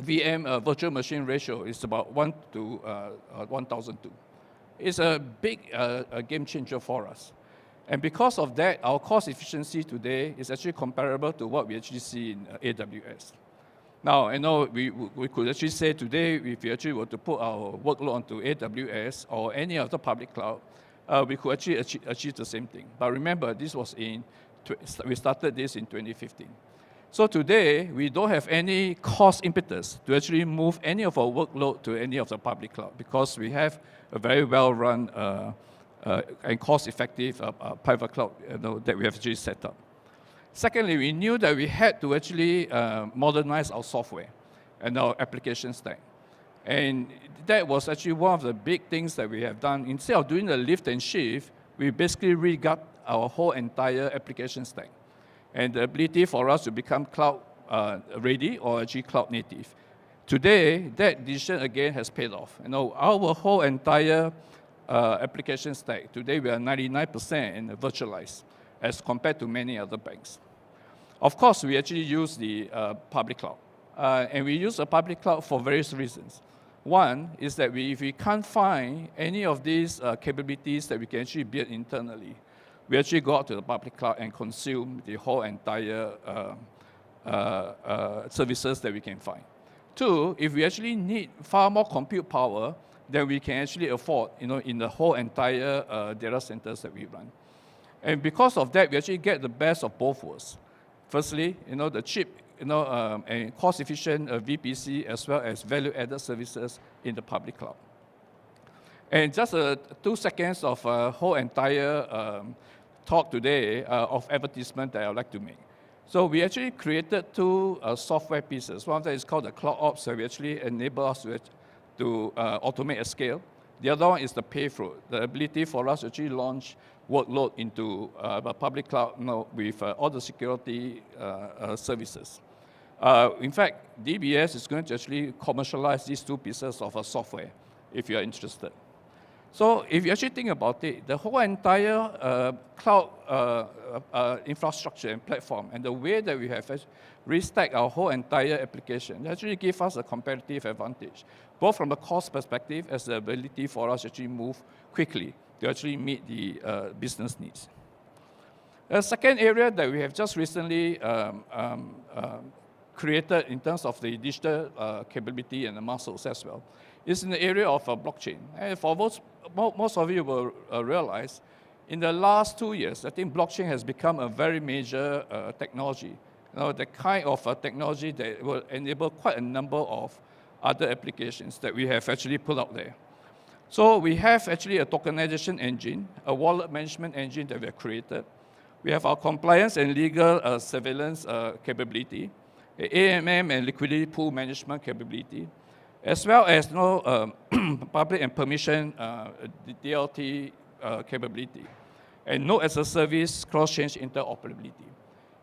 VM virtual machine ratio is about 1 to 1,002. It's a big game changer for us. And because of that, our cost efficiency today is actually comparable to what we actually see in AWS. Now, I know we could actually say today, if we actually were to put our workload onto AWS or any other public cloud, we could actually achieve the same thing. But remember, this was we started this in 2015. So today, we don't have any cost impetus to actually move any of our workload to any of the public cloud, because we have a very well-run and cost-effective private cloud that we have actually set up. Secondly, we knew that we had to actually modernize our software and our application stack. And that was actually one of the big things that we have done. Instead of doing the lift and shift, we basically regot our whole entire application stack. And the ability for us to become cloud ready or actually cloud native. Today, that decision again has paid off. You know, our whole entire application stack, today we are 99% virtualized as compared to many other banks. Of course, we actually use the public cloud. And we use the public cloud for various reasons. One is that if we can't find any of these capabilities that we can actually build internally, we actually go out to the public cloud and consume the whole entire services that we can find. Two, if we actually need far more compute power than we can actually afford, in the whole entire data centers that we run. And because of that, we actually get the best of both worlds. Firstly, the cheap, and cost-efficient VPC as well as value-added services in the public cloud. And just 2 seconds of whole entire talk today of advertisement that I would like to make. So we actually created 2 software pieces. One of them is called the Cloud Ops, that we actually enable us to automate at scale. The other one is the Payflow, the ability for us to actually launch workload into the public cloud with all the security services. In fact, DBS is going to actually commercialize these 2 pieces of software, if you are interested. So if you actually think about it, the whole entire cloud infrastructure and platform and the way that we have restacked our whole entire application actually gives us a competitive advantage, both from a cost perspective as the ability for us to actually move quickly to actually meet the business needs. The second area that we have just recently created in terms of the digital capability and the muscles as well is in the area of blockchain. And for most of you will realize, in the last 2 years, I think blockchain has become a very major technology. The kind of technology that will enable quite a number of other applications that we have actually put out there. So we have actually a tokenization engine, a wallet management engine that we have created. We have our compliance and legal surveillance capability, AMM and liquidity pool management capability, as well as public and permission DLT capability, and node as a service cross-chain interoperability.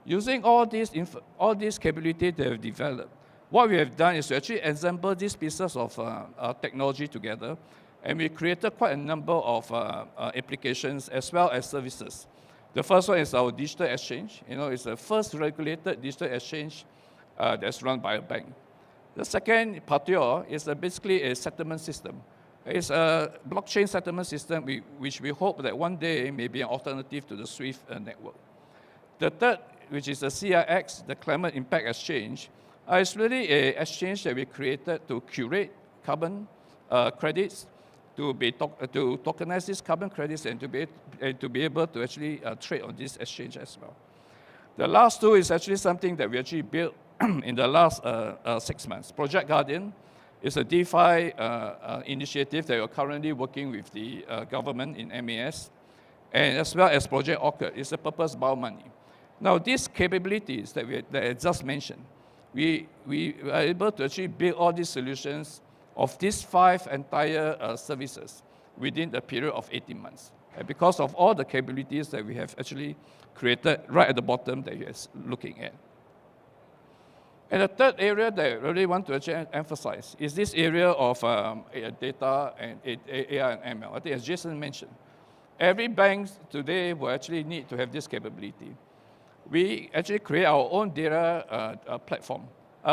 Using all these capabilities that we've developed, what we have done is to actually assemble these pieces of technology together, and we created quite a number of applications as well as services. The first one is our digital exchange. It's the first regulated digital exchange that's run by a bank. The second, Partior, is basically a settlement system. It's a blockchain settlement system which we hope that one day may be an alternative to the SWIFT network. The third, which is the CIX, the Climate Impact Exchange, is really an exchange that we created to curate carbon credits, to tokenize these carbon credits, and to be able to actually trade on this exchange as well. The last 2 is actually something that we actually built in the last 6 months. Project Guardian is a DeFi initiative that we're currently working with the government in MAS, and as well as Project Orchid. It's a purpose-bound money. Now, these capabilities that I just mentioned, we are able to actually build all these solutions of these 5 entire services within the period of 18 months. And because of all the capabilities that we have actually created right at the bottom that you're looking at. And the third area that I really want to actually emphasize is this area of data and AI and ML. I think as Jason mentioned, every bank today will actually need to have this capability. We actually create our own data platform.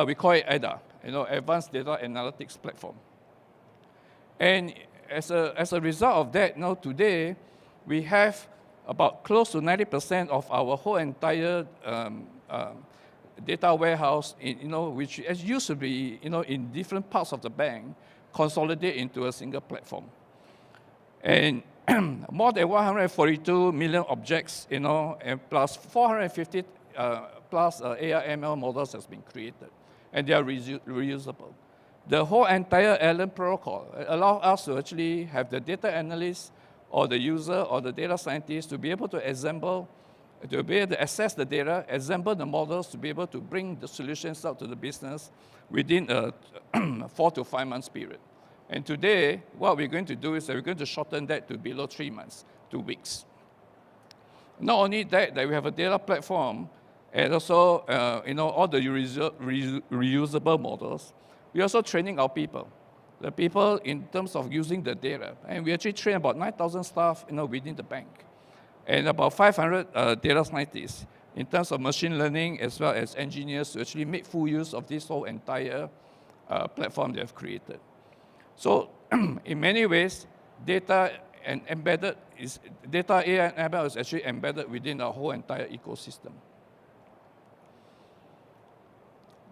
We call it ADA, Advanced Data Analytics Platform. And as a result of that, today we have about close to 90% of our whole entire data warehouse, which used to be, in different parts of the bank, consolidate into a single platform. And more than 142 million objects, and plus 450 plus AI ML models has been created, and they are reusable. The whole entire LM protocol allows us to actually have the data analyst or the user or the data scientist to be able to assemble, to be able to access the data, assemble the models, to be able to bring the solutions out to the business within a 4 to 5 months period. And today, what we're going to do is that we're going to shorten that to below 3 months, 2 weeks. Not only that we have a data platform and also all the reusable models, we're also training our people. The people in terms of using the data. And we actually train about 9,000 staff within the bank. And about 500 data scientists in terms of machine learning as well as engineers to actually make full use of this whole entire platform they have created. So in many ways, data and data AI and ML is actually embedded within our whole entire ecosystem.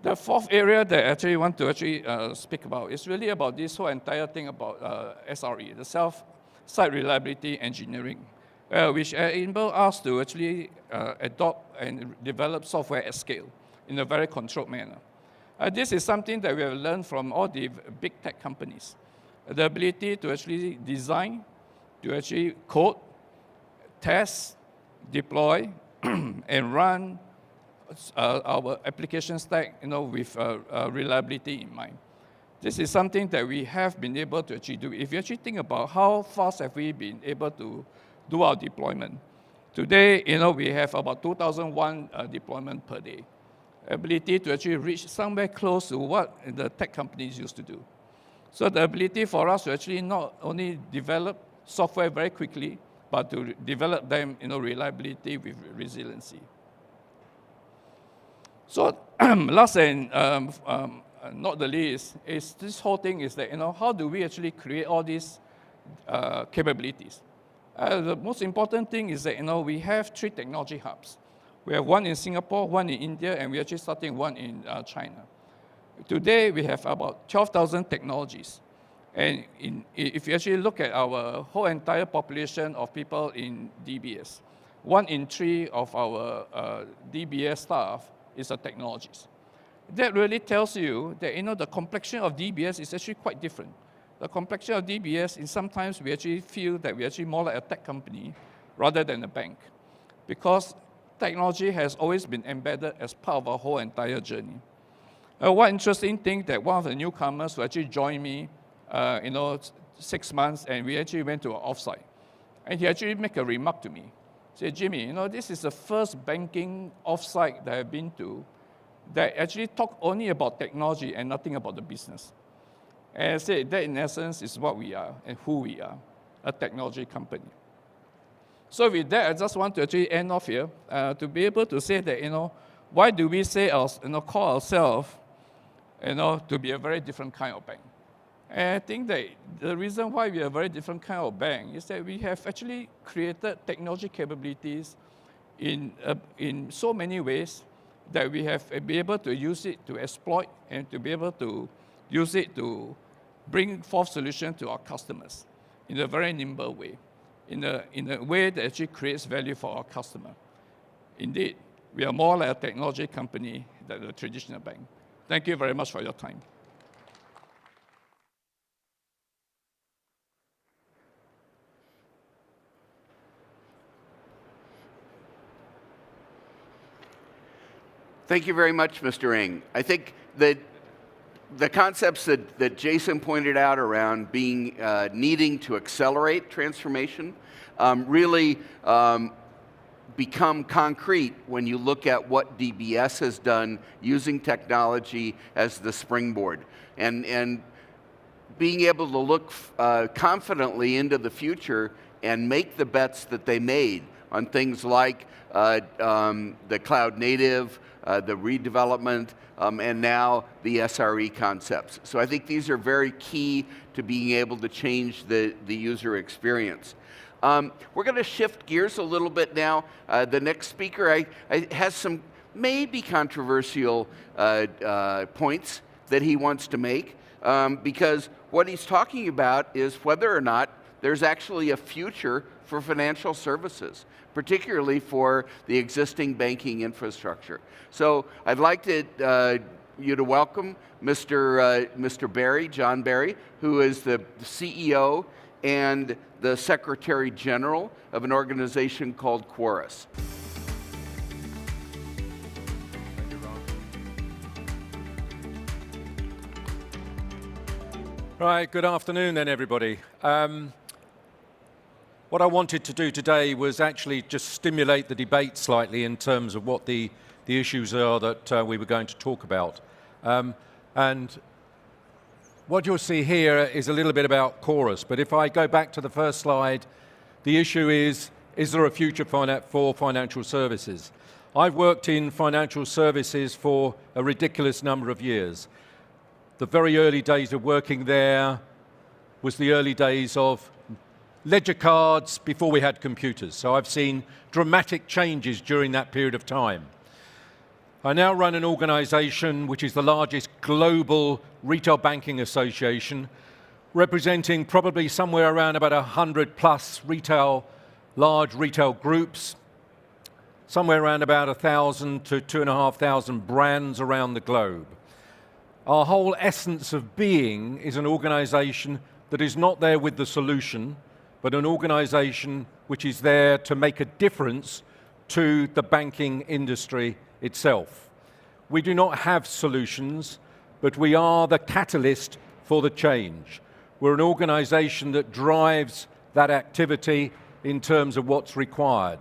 The fourth area that I actually want to speak about is really about this whole entire thing about SRE, the self-site reliability engineering, which enable us to actually adopt and develop software at scale in a very controlled manner. This is something that we have learned from all the big tech companies. The ability to actually design, to actually code, test, deploy, and run our application stack, with reliability in mind. This is something that we have been able to actually do. If you actually think about how fast have we been able to do our deployment, today, we have about 2,001 deployment per day. Ability to actually reach somewhere close to what the tech companies used to do. So the ability for us to actually not only develop software very quickly, but to develop them, reliability with resiliency. So last and not the least is this whole thing is that, how do we actually create all these capabilities? The most important thing is that, we have 3 technology hubs. We have one in Singapore, one in India, and we're actually starting one in China. Today, we have about 12,000 technologies. And if you actually look at our whole entire population of people in DBS, 1 in 3 of our DBS staff is a technologist. That really tells you that, the complexion of DBS is actually quite different. The complexion of DBS is sometimes we actually feel that we're actually more like a tech company rather than a bank, because technology has always been embedded as part of our whole entire journey. One interesting thing that one of the newcomers who actually joined me, 6 months, and we actually went to an offsite. And he actually made a remark to me. He said, Jimmy, this is the first banking offsite that I've been to that actually talk only about technology and nothing about the business. And I said, that in essence is what we are and who we are, a technology company. So with that, I just want to actually end off here to be able to say that, why do we say call ourselves, to be a very different kind of bank? And I think that the reason why we are a very different kind of bank is that we have actually created technology capabilities in so many ways that we have been able to use it to exploit and to be able to use it to bring forth solutions to our customers in a very nimble way, in a way that actually creates value for our customer. Indeed, we are more like a technology company than a traditional bank. Thank you very much for your time. Thank you very much, Mr. Ng. I think that the concepts that Jason pointed out around being needing to accelerate transformation really become concrete when you look at what DBS has done using technology as the springboard. And being able to look confidently into the future and make the bets that they made on things like the cloud native, the redevelopment, and now the SRE concepts. So I think these are very key to being able to change the user experience. We're going to shift gears a little bit now. The next speaker has some maybe controversial points that he wants to make, because what he's talking about is whether or not there's actually a future for financial services, particularly for the existing banking infrastructure. So I'd like you to welcome Mr. Barry, John Barry, who is the CEO and the Secretary General of an organization called Chorus. Thank you, Ron. Right, good afternoon then, everybody. What I wanted to do today was actually just stimulate the debate slightly in terms of what the issues are that we were going to talk about. And what you'll see here is a little bit about Chorus, but if I go back to the first slide, the issue is there a future for financial services? I've worked in financial services for a ridiculous number of years. The very early days of working there was the early days of ledger cards before we had computers. So I've seen dramatic changes during that period of time. I now run an organization which is the largest global retail banking association, representing probably somewhere around about 100 plus large retail groups, somewhere around about 1,000 to 2,500 brands around the globe. Our whole essence of being is an organization that is not there with the solution, but an organization which is there to make a difference to the banking industry itself. We do not have solutions, but we are the catalyst for the change. We're an organization that drives that activity in terms of what's required.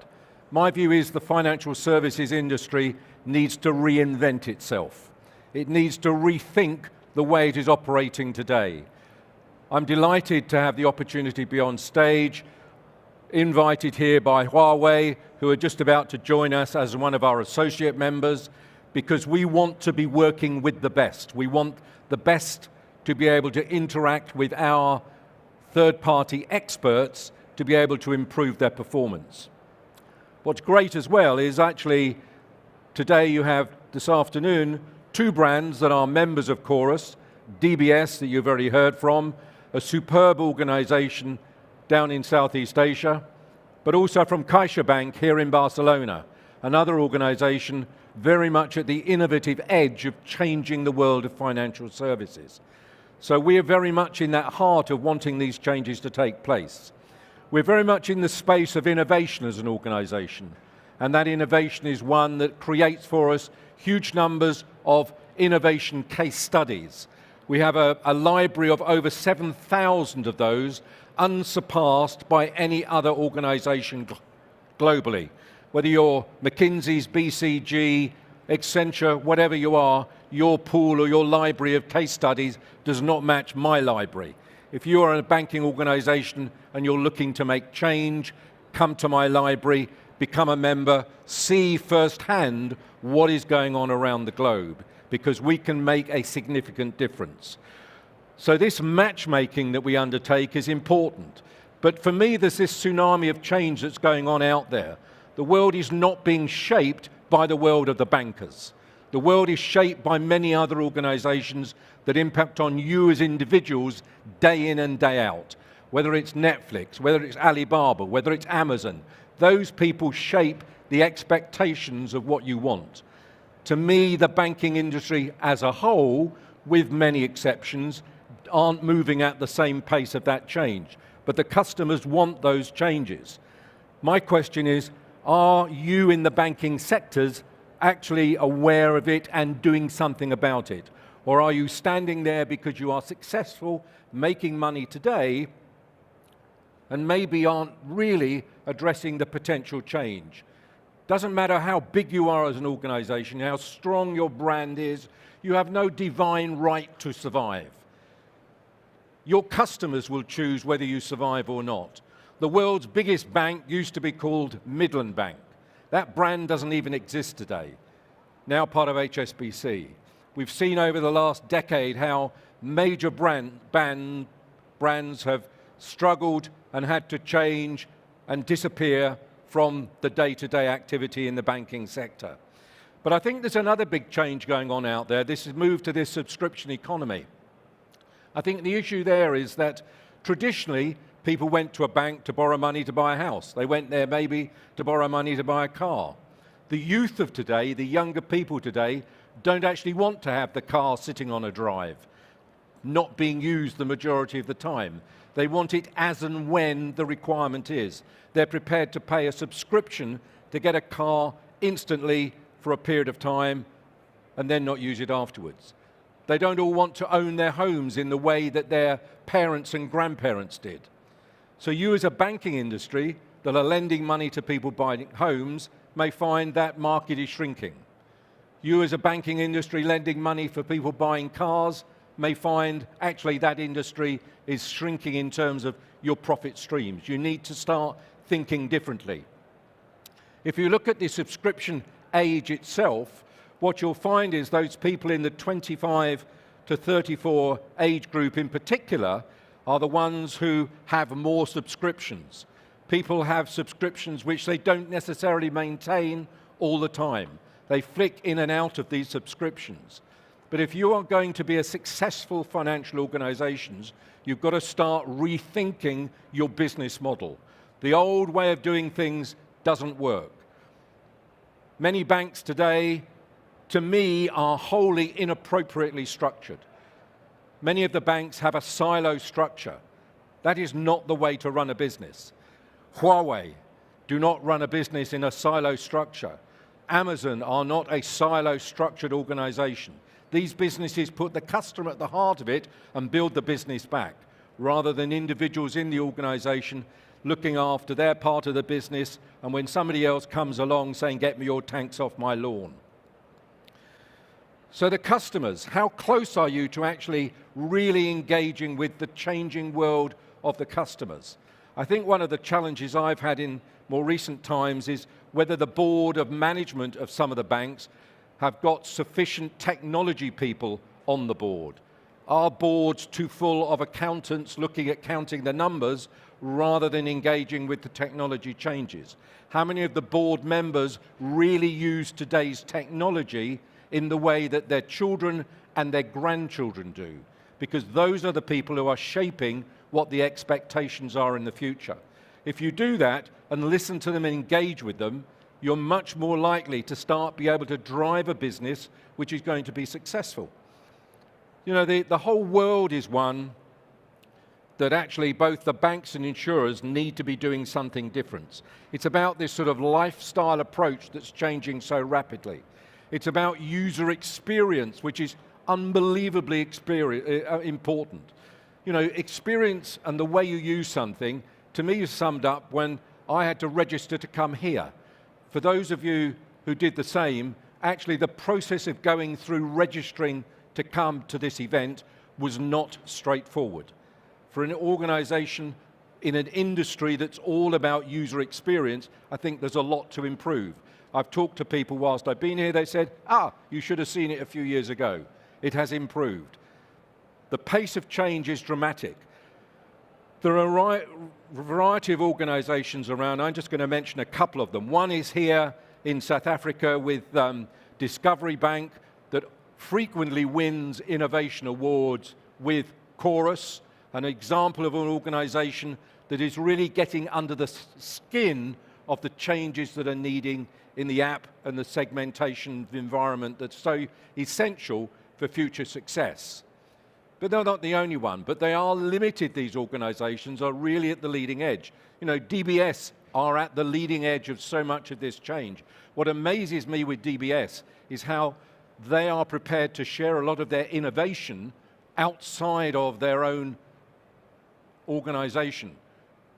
My view is the financial services industry needs to reinvent itself. It needs to rethink the way it is operating today. I'm delighted to have the opportunity to be on stage, invited here by Huawei, who are just about to join us as one of our associate members, because we want to be working with the best. We want the best to be able to interact with our third-party experts to be able to improve their performance. What's great as well is actually today you have, this afternoon, two brands that are members of Chorus, DBS that you've already heard from, a superb organization down in Southeast Asia, but also from CaixaBank here in Barcelona, another organization very much at the innovative edge of changing the world of financial services. So we are very much in that heart of wanting these changes to take place. We're very much in the space of innovation as an organization, and that innovation is one that creates for us huge numbers of innovation case studies. We have a library of over 7,000 of those, unsurpassed by any other organization globally. Whether you're McKinsey's, BCG, Accenture, whatever you are, your pool or your library of case studies does not match my library. If you are a banking organization and you're looking to make change, come to my library, become a member, see firsthand what is going on around the globe, because we can make a significant difference. So this matchmaking that we undertake is important. But for me, there's this tsunami of change that's going on out there. The world is not being shaped by the world of the bankers. The world is shaped by many other organizations that impact on you as individuals day in and day out. Whether it's Netflix, whether it's Alibaba, whether it's Amazon, those people shape the expectations of what you want. To me, the banking industry as a whole, with many exceptions, aren't moving at the same pace of that change. But the customers want those changes. My question is, are you in the banking sectors actually aware of it and doing something about it? Or are you standing there because you are successful, making money today, and maybe aren't really addressing the potential change? Doesn't matter how big you are as an organization, how strong your brand is, you have no divine right to survive. Your customers will choose whether you survive or not. The world's biggest bank used to be called Midland Bank. That brand doesn't even exist today, now part of HSBC. We've seen over the last decade how major brands have struggled and had to change and disappear from the day-to-day activity in the banking sector. But I think there's another big change going on out there. This has moved to this subscription economy. I think the issue there is that traditionally people went to a bank to borrow money to buy a house. They went there maybe to borrow money to buy a car. The youth of today, the younger people today, don't actually want to have the car sitting on a drive, not being used the majority of the time. They want it as and when the requirement is. They're prepared to pay a subscription to get a car instantly for a period of time and then not use it afterwards. They don't all want to own their homes in the way that their parents and grandparents did. So you as a banking industry that are lending money to people buying homes may find that market is shrinking. You as a banking industry lending money for people buying cars may find actually that industry is shrinking in terms of your profit streams. You need to start thinking differently. If you look at the subscription age itself, what you'll find is those people in the 25 to 34 age group in particular are the ones who have more subscriptions. People have subscriptions which they don't necessarily maintain all the time. They flick in and out of these subscriptions. But if you are going to be a successful financial organization, you've got to start rethinking your business model. The old way of doing things doesn't work. Many banks today, to me, are wholly inappropriately structured. Many of the banks have a silo structure. That is not the way to run a business. Huawei do not run a business in a silo structure. Amazon are not a silo-structured organization. These businesses put the customer at the heart of it and build the business back, rather than individuals in the organization looking after their part of the business, and when somebody else comes along saying, get me your tanks off my lawn. So the customers, how close are you to actually really engaging with the changing world of the customers? I think one of the challenges I've had in more recent times is whether the board of management of some of the banks have got sufficient technology people on the board. Are boards too full of accountants looking at counting the numbers rather than engaging with the technology changes? How many of the board members really use today's technology in the way that their children and their grandchildren do? Because those are the people who are shaping what the expectations are in the future. If you do that and listen to them and engage with them, you're much more likely to start be able to drive a business which is going to be successful. You know, the whole world is one that actually both the banks and insurers need to be doing something different. It's about this sort of lifestyle approach that's changing so rapidly. It's about user experience, which is unbelievably important. You know, experience and the way you use something, to me, is summed up when I had to register to come here. For those of you who did the same, actually the process of going through registering to come to this event was not straightforward. For an organization in an industry that's all about user experience, I think there's a lot to improve. I've talked to people whilst I've been here, they said, you should have seen it a few years ago. It has improved. The pace of change is dramatic. There are a variety of organizations around. I'm just going to mention a couple of them. One is here in South Africa with Discovery Bank that frequently wins innovation awards with Chorus, an example of an organization that is really getting under the skin of the changes that are needing in the app and the segmentation environment that's so essential for future success. But they're not the only one, but they are limited, these organizations are really at the leading edge. You know, DBS are at the leading edge of so much of this change. What amazes me with DBS is how they are prepared to share a lot of their innovation outside of their own organization.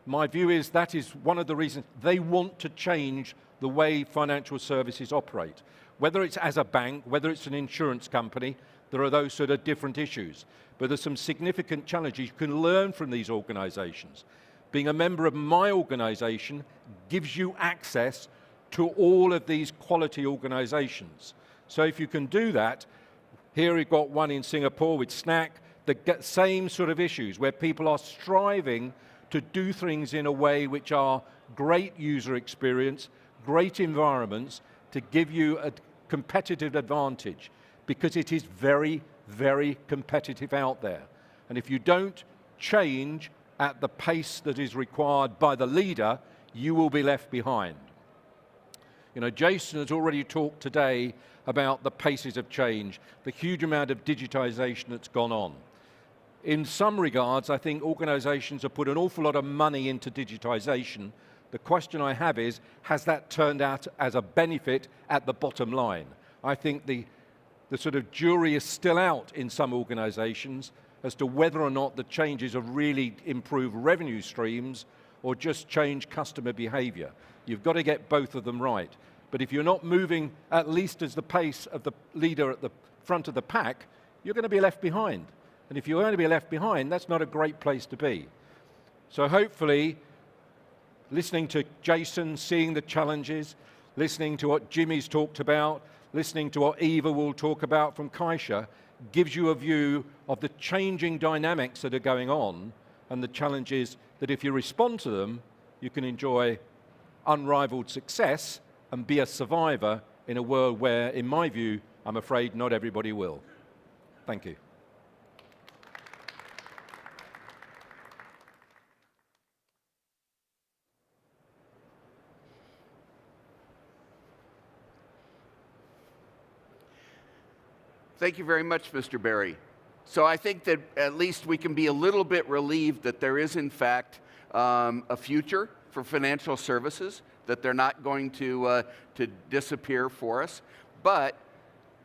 My view is that is one of the reasons they want to change the way financial services operate. Whether it's as a bank, whether it's an insurance company, there are those sort of different issues. But there's some significant challenges you can learn from these organizations. Being a member of my organization gives you access to all of these quality organizations. So if you can do that, here we've got one in Singapore with Snack, the same sort of issues where people are striving to do things in a way which are great user experience, great environments to give you a competitive advantage, because it is very, very competitive out there. And if you don't change at the pace that is required by the leader, you will be left behind. You know, Jason has already talked today about the paces of change, the huge amount of digitization that's gone on. In some regards, I think organizations have put an awful lot of money into digitization. The question I have is, has that turned out as a benefit at the bottom line? I think the sort of jury is still out in some organizations as to whether or not the changes have really improved revenue streams or just change customer behavior. You've got to get both of them right. But if you're not moving at least as the pace of the leader at the front of the pack, you're going to be left behind. And if you're going to be left behind, that's not a great place to be. So hopefully, listening to Jason, seeing the challenges, listening to what Jimmy's talked about, listening to what Eva will talk about from Caixa, gives you a view of the changing dynamics that are going on and the challenges that if you respond to them, you can enjoy unrivaled success and be a survivor in a world where, in my view, I'm afraid not everybody will. Thank you. Thank you very much, Mr. Barry. So I think that at least we can be a little bit relieved that there is, in fact, a future for financial services, that they're not going to disappear for us. But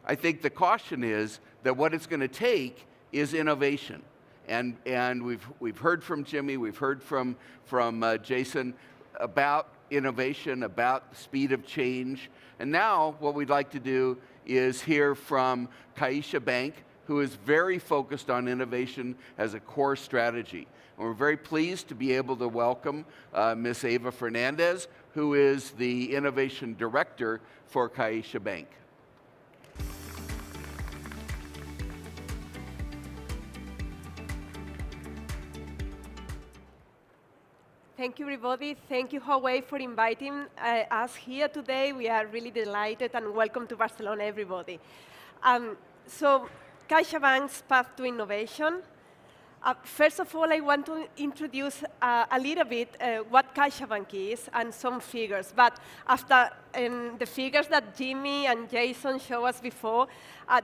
I think the caution is that what it's going to take is innovation. And we've heard from Jimmy, we've heard from Jason about innovation, about the speed of change. And now what we'd like to do is hear from Caixa Bank, who is very focused on innovation as a core strategy. And we're very pleased to be able to welcome Ms. Eva Fernandez, who is the Innovation Director for Caixa Bank. Thank you, everybody. Thank you, Huawei, for inviting us here today. We are really delighted, and welcome to Barcelona, everybody. So, CaixaBank's path to innovation. First of all, I want to introduce a little bit what CaixaBank is and some figures. But after the figures that Jimmy and Jason showed us before,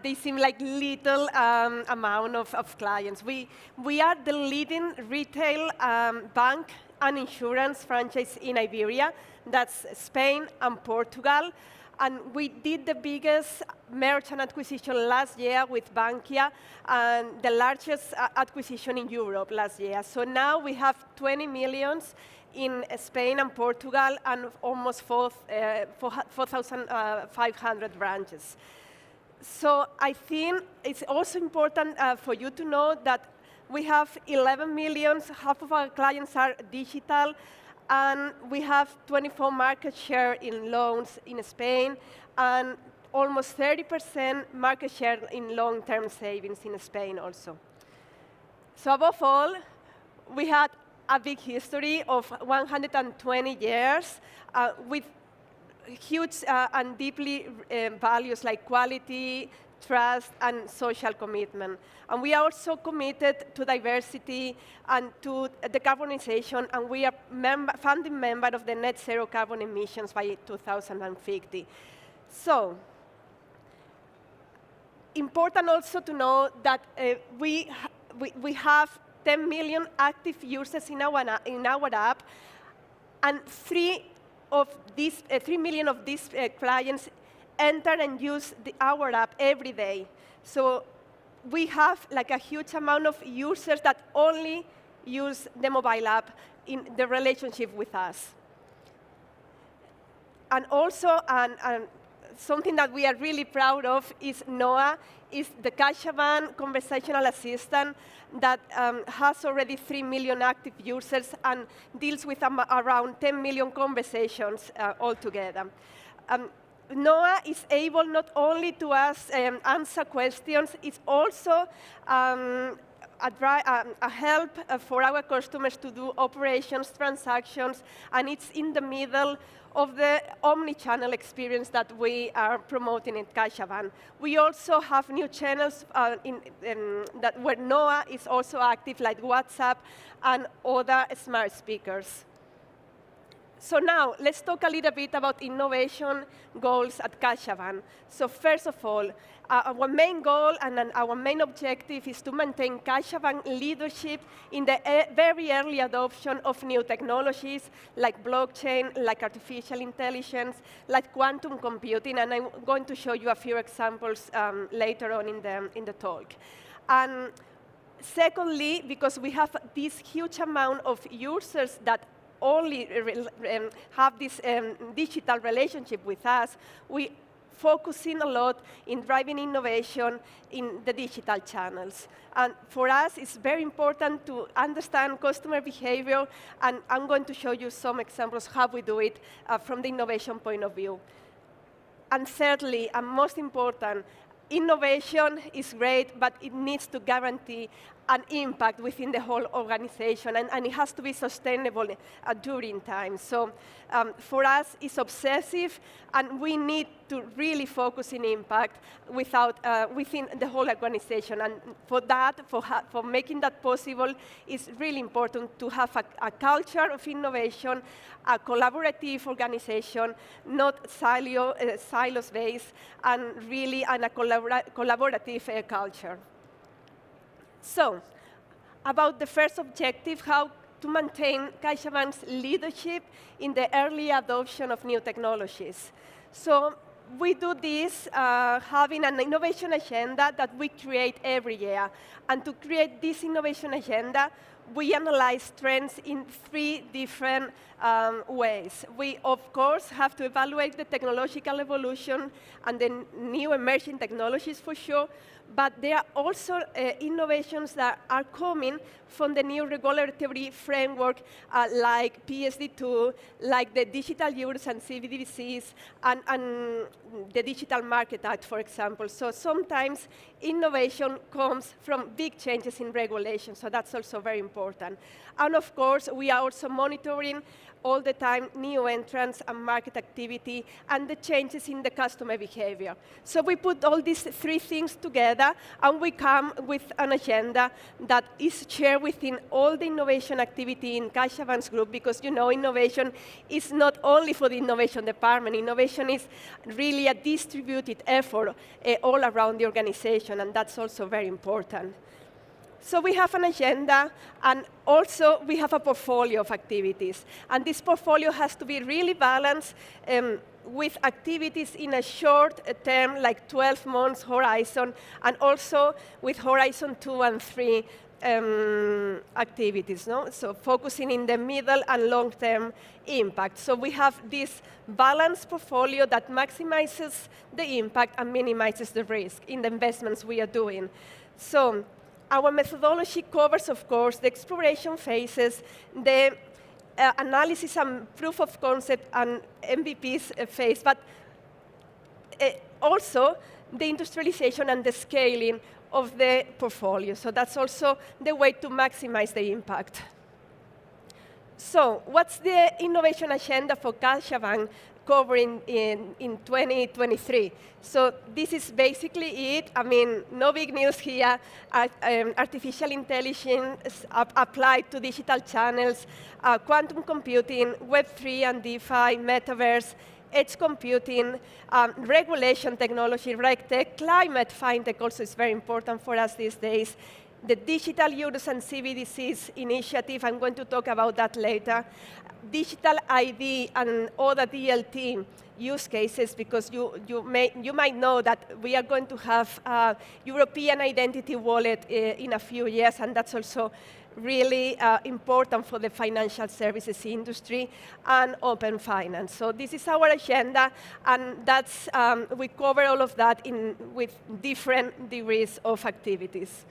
they seem like little amount of clients. We are the leading retail bank and insurance franchise in Iberia. That's Spain and Portugal. And we did the biggest merchant acquisition last year with Bankia, and the largest acquisition in Europe last year. So now we have 20 million in Spain and Portugal, and almost 4,500 branches. So I think it's also important for you to know that we have 11 million, half of our clients are digital, and we have 24% market share in loans in Spain, and almost 30% market share in long-term savings in Spain also. So above all, we had a big history of 120 years with huge and deeply values like quality, trust, and social commitment. And we are also committed to diversity and to decarbonization, and we are founding member of the Net Zero Carbon Emissions by 2050. So, important also to know that we have 10 million active users in our app, and 3 million of these clients enter and use our app every day. So we have like a huge amount of users that only use the mobile app in the relationship with us. And also, something that we are really proud of is Noah, is the CaixaBank conversational assistant that has already 3 million active users and deals with around 10 million conversations altogether. Noah is able not only to answer questions, it's also a help for our customers to do operations, transactions, and it's in the middle of the omni-channel experience that we are promoting in CaixaBank. We also have new channels where Noah is also active, like WhatsApp and other smart speakers. So now, let's talk a little bit about innovation goals at CaixaBank. So first of all, our main goal and our main objective is to maintain CaixaBank leadership in the very early adoption of new technologies like blockchain, like artificial intelligence, like quantum computing, and I'm going to show you a few examples later on in the talk. And secondly, because we have this huge amount of users that only have this digital relationship with us, we focusing a lot in driving innovation in the digital channels. And for us, it's very important to understand customer behavior, and I'm going to show you some examples how we do it from the innovation point of view. And thirdly, and most important, innovation is great, but it needs to guarantee an impact within the whole organization, and it has to be sustainable during time. So for us, it's obsessive, and we need to really focus in impact within the whole organization. And for that, for making that possible, it's really important to have a culture of innovation, a collaborative organization, not silos-based, and really a collaborative culture. So, about the first objective, how to maintain CaixaBank's leadership in the early adoption of new technologies. So, we do this having an innovation agenda that we create every year. And to create this innovation agenda, we analyze trends in 3 different ways. We, of course, have to evaluate the technological evolution and the new emerging technologies for sure, but there are also innovations that are coming from the new regulatory framework like PSD2, like the Digital Euros and CBDCs, and the Digital Market Act, for example. So sometimes innovation comes from big changes in regulation, so that's also very important. And of course, we are also monitoring all the time new entrants and market activity and the changes in the customer behavior. So we put all these 3 things together, and we come with an agenda that is shared within all the innovation activity in CaixaBank's group, because you know innovation is not only for the innovation department. Innovation is really a distributed effort all around the organization, and that's also very important. So we have an agenda, and also we have a portfolio of activities. And this portfolio has to be really balanced with activities in a short term, like 12 months horizon, and also with horizon 2 and 3 activities, no? So focusing in the middle and long-term impact. So we have this balanced portfolio that maximizes the impact and minimizes the risk in the investments we are doing. So our methodology covers, of course, the exploration phases, the analysis and proof of concept and MVPs phase, but also the industrialization and the scaling of the portfolio. So that's also the way to maximize the impact. So what's the innovation agenda for CaixaBank covering in 2023? So this is basically it. I mean, no big news here. Artificial intelligence applied to digital channels, quantum computing, Web3 and DeFi, metaverse, edge computing, regulation technology, RegTech, climate fintech also is very important for us these days. The Digital Euros and CBDCs initiative, I'm going to talk about that later. Digital ID and other DLT use cases, because you might know that we are going to have a European identity wallet in a few years, and that's also really important for the financial services industry, and open finance. So this is our agenda, and that's we cover all of that with different degrees of activities.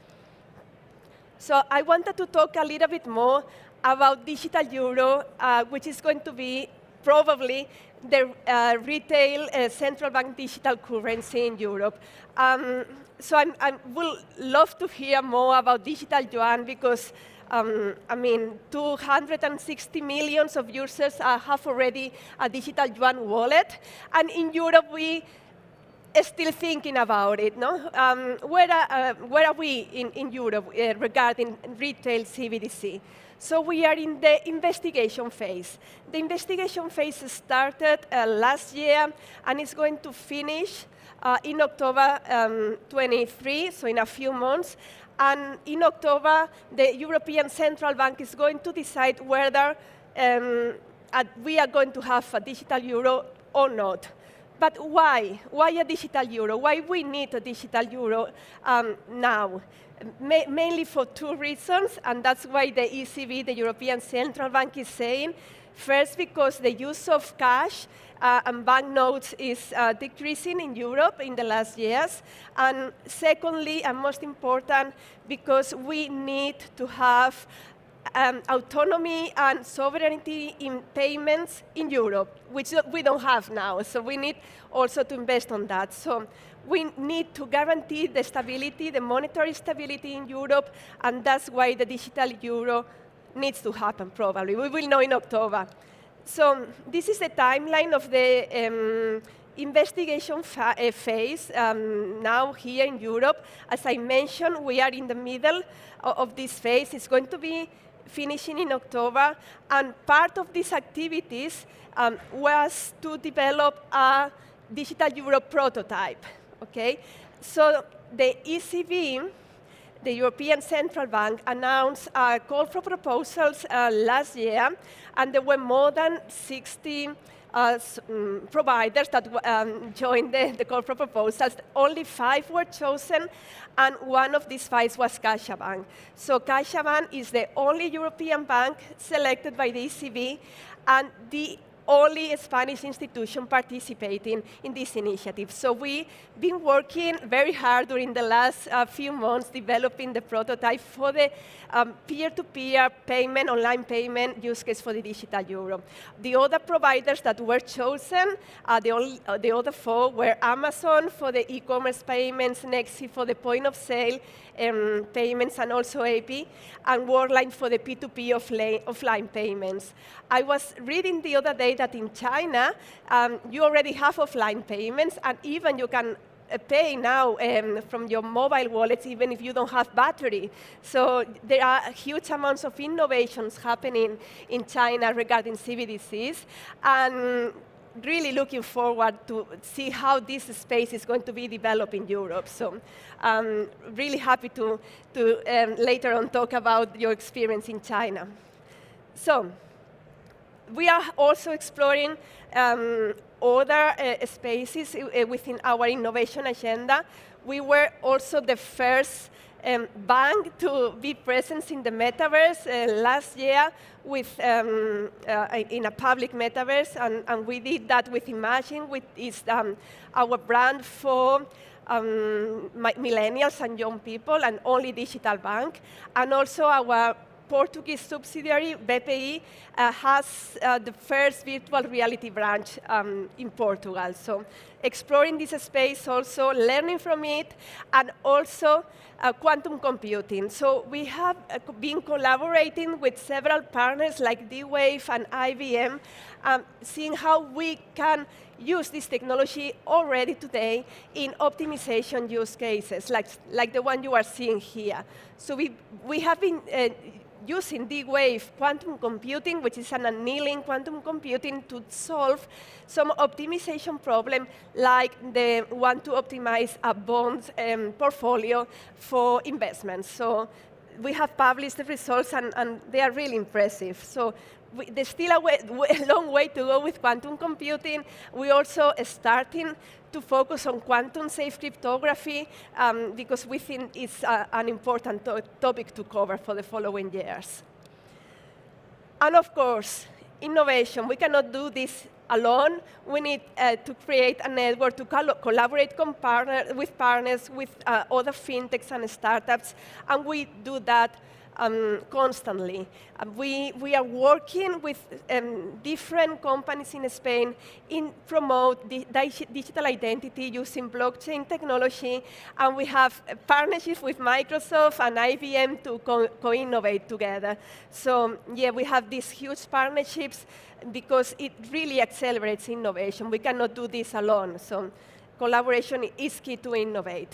So I wanted to talk a little bit more about digital euro, which is going to be probably the retail central bank digital currency in Europe. So I would love to hear more about digital yuan, because I mean, 260 million of users have already a digital yuan wallet, and in Europe we still thinking about it, no? Where are we in Europe regarding retail CBDC? So we are in the investigation phase. The investigation phase started last year, and it's going to finish in October 23, so in a few months. And in October, the European Central Bank is going to decide whether we are going to have a digital euro or not. But why? Why a digital euro? Why we need a digital euro now? mainly for two reasons, and that's why the ECB, the European Central Bank, is saying. First, because the use of cash and banknotes is decreasing in Europe in the last years. And secondly, and most important, because we need to have autonomy and sovereignty in payments in Europe, which we don't have now. So we need also to invest on that. So we need to guarantee the stability, the monetary stability in Europe, and that's why the digital euro needs to happen, probably. We will know in October. So this is the timeline of the investigation phase now here in Europe. As I mentioned, we are in the middle of this phase. It's going to be finishing in October, and part of these activities was to develop a digital euro prototype, okay? So the ECB, the European Central Bank, announced a call for proposals last year, and there were more than 60 providers that joined the call for proposals. Only 5 were chosen, and one of these 5 was CaixaBank. So CaixaBank is the only European bank selected by the ECB, and the only Spanish institution participating in this initiative. So we've been working very hard during the last few months developing the prototype for the peer-to-peer payment, online payment use case for the digital euro. The other providers that were chosen, the other 4 were Amazon for the e-commerce payments, Nexi for the point of sale payments, and also AP, and Worldline for the P2P offline payments. I was reading the other day that in China, you already have offline payments, and even you can pay now from your mobile wallets, even if you don't have battery. So there are huge amounts of innovations happening in China regarding CBDCs, and really looking forward to see how this space is going to be developed in Europe. So I'm really happy to later on talk about your experience in China. So we are also exploring other spaces within our innovation agenda. We were also the first bank to be present in the metaverse last year with, in a public metaverse, and we did that with Imagine, which is our brand for millennials and young people, and only digital bank. And also our Portuguese subsidiary, BPI, has the first virtual reality branch in Portugal. So exploring this space also, learning from it, and also quantum computing. So we have been collaborating with several partners like D-Wave and IBM, seeing how we can use this technology already today in optimization use cases, like the one you are seeing here. So we have been using D-Wave quantum computing, which is an annealing quantum computing, to solve some optimization problem, like the one to optimize a bond portfolio for investments. So we have published the results, and they are really impressive. So there's still a long way to go with quantum computing. We also starting to focus on quantum safe cryptography because we think it's an important topic to cover for the following years. And of course, innovation. We cannot do this alone. We need to create a network to collaborate with partners, with other fintechs and startups, and we do that constantly. We are working with different companies in Spain in promote the digital identity using blockchain technology, and we have partnerships with Microsoft and IBM to co-innovate together. So yeah, we have these huge partnerships because it really accelerates innovation. We cannot do this alone, so collaboration is key to innovate.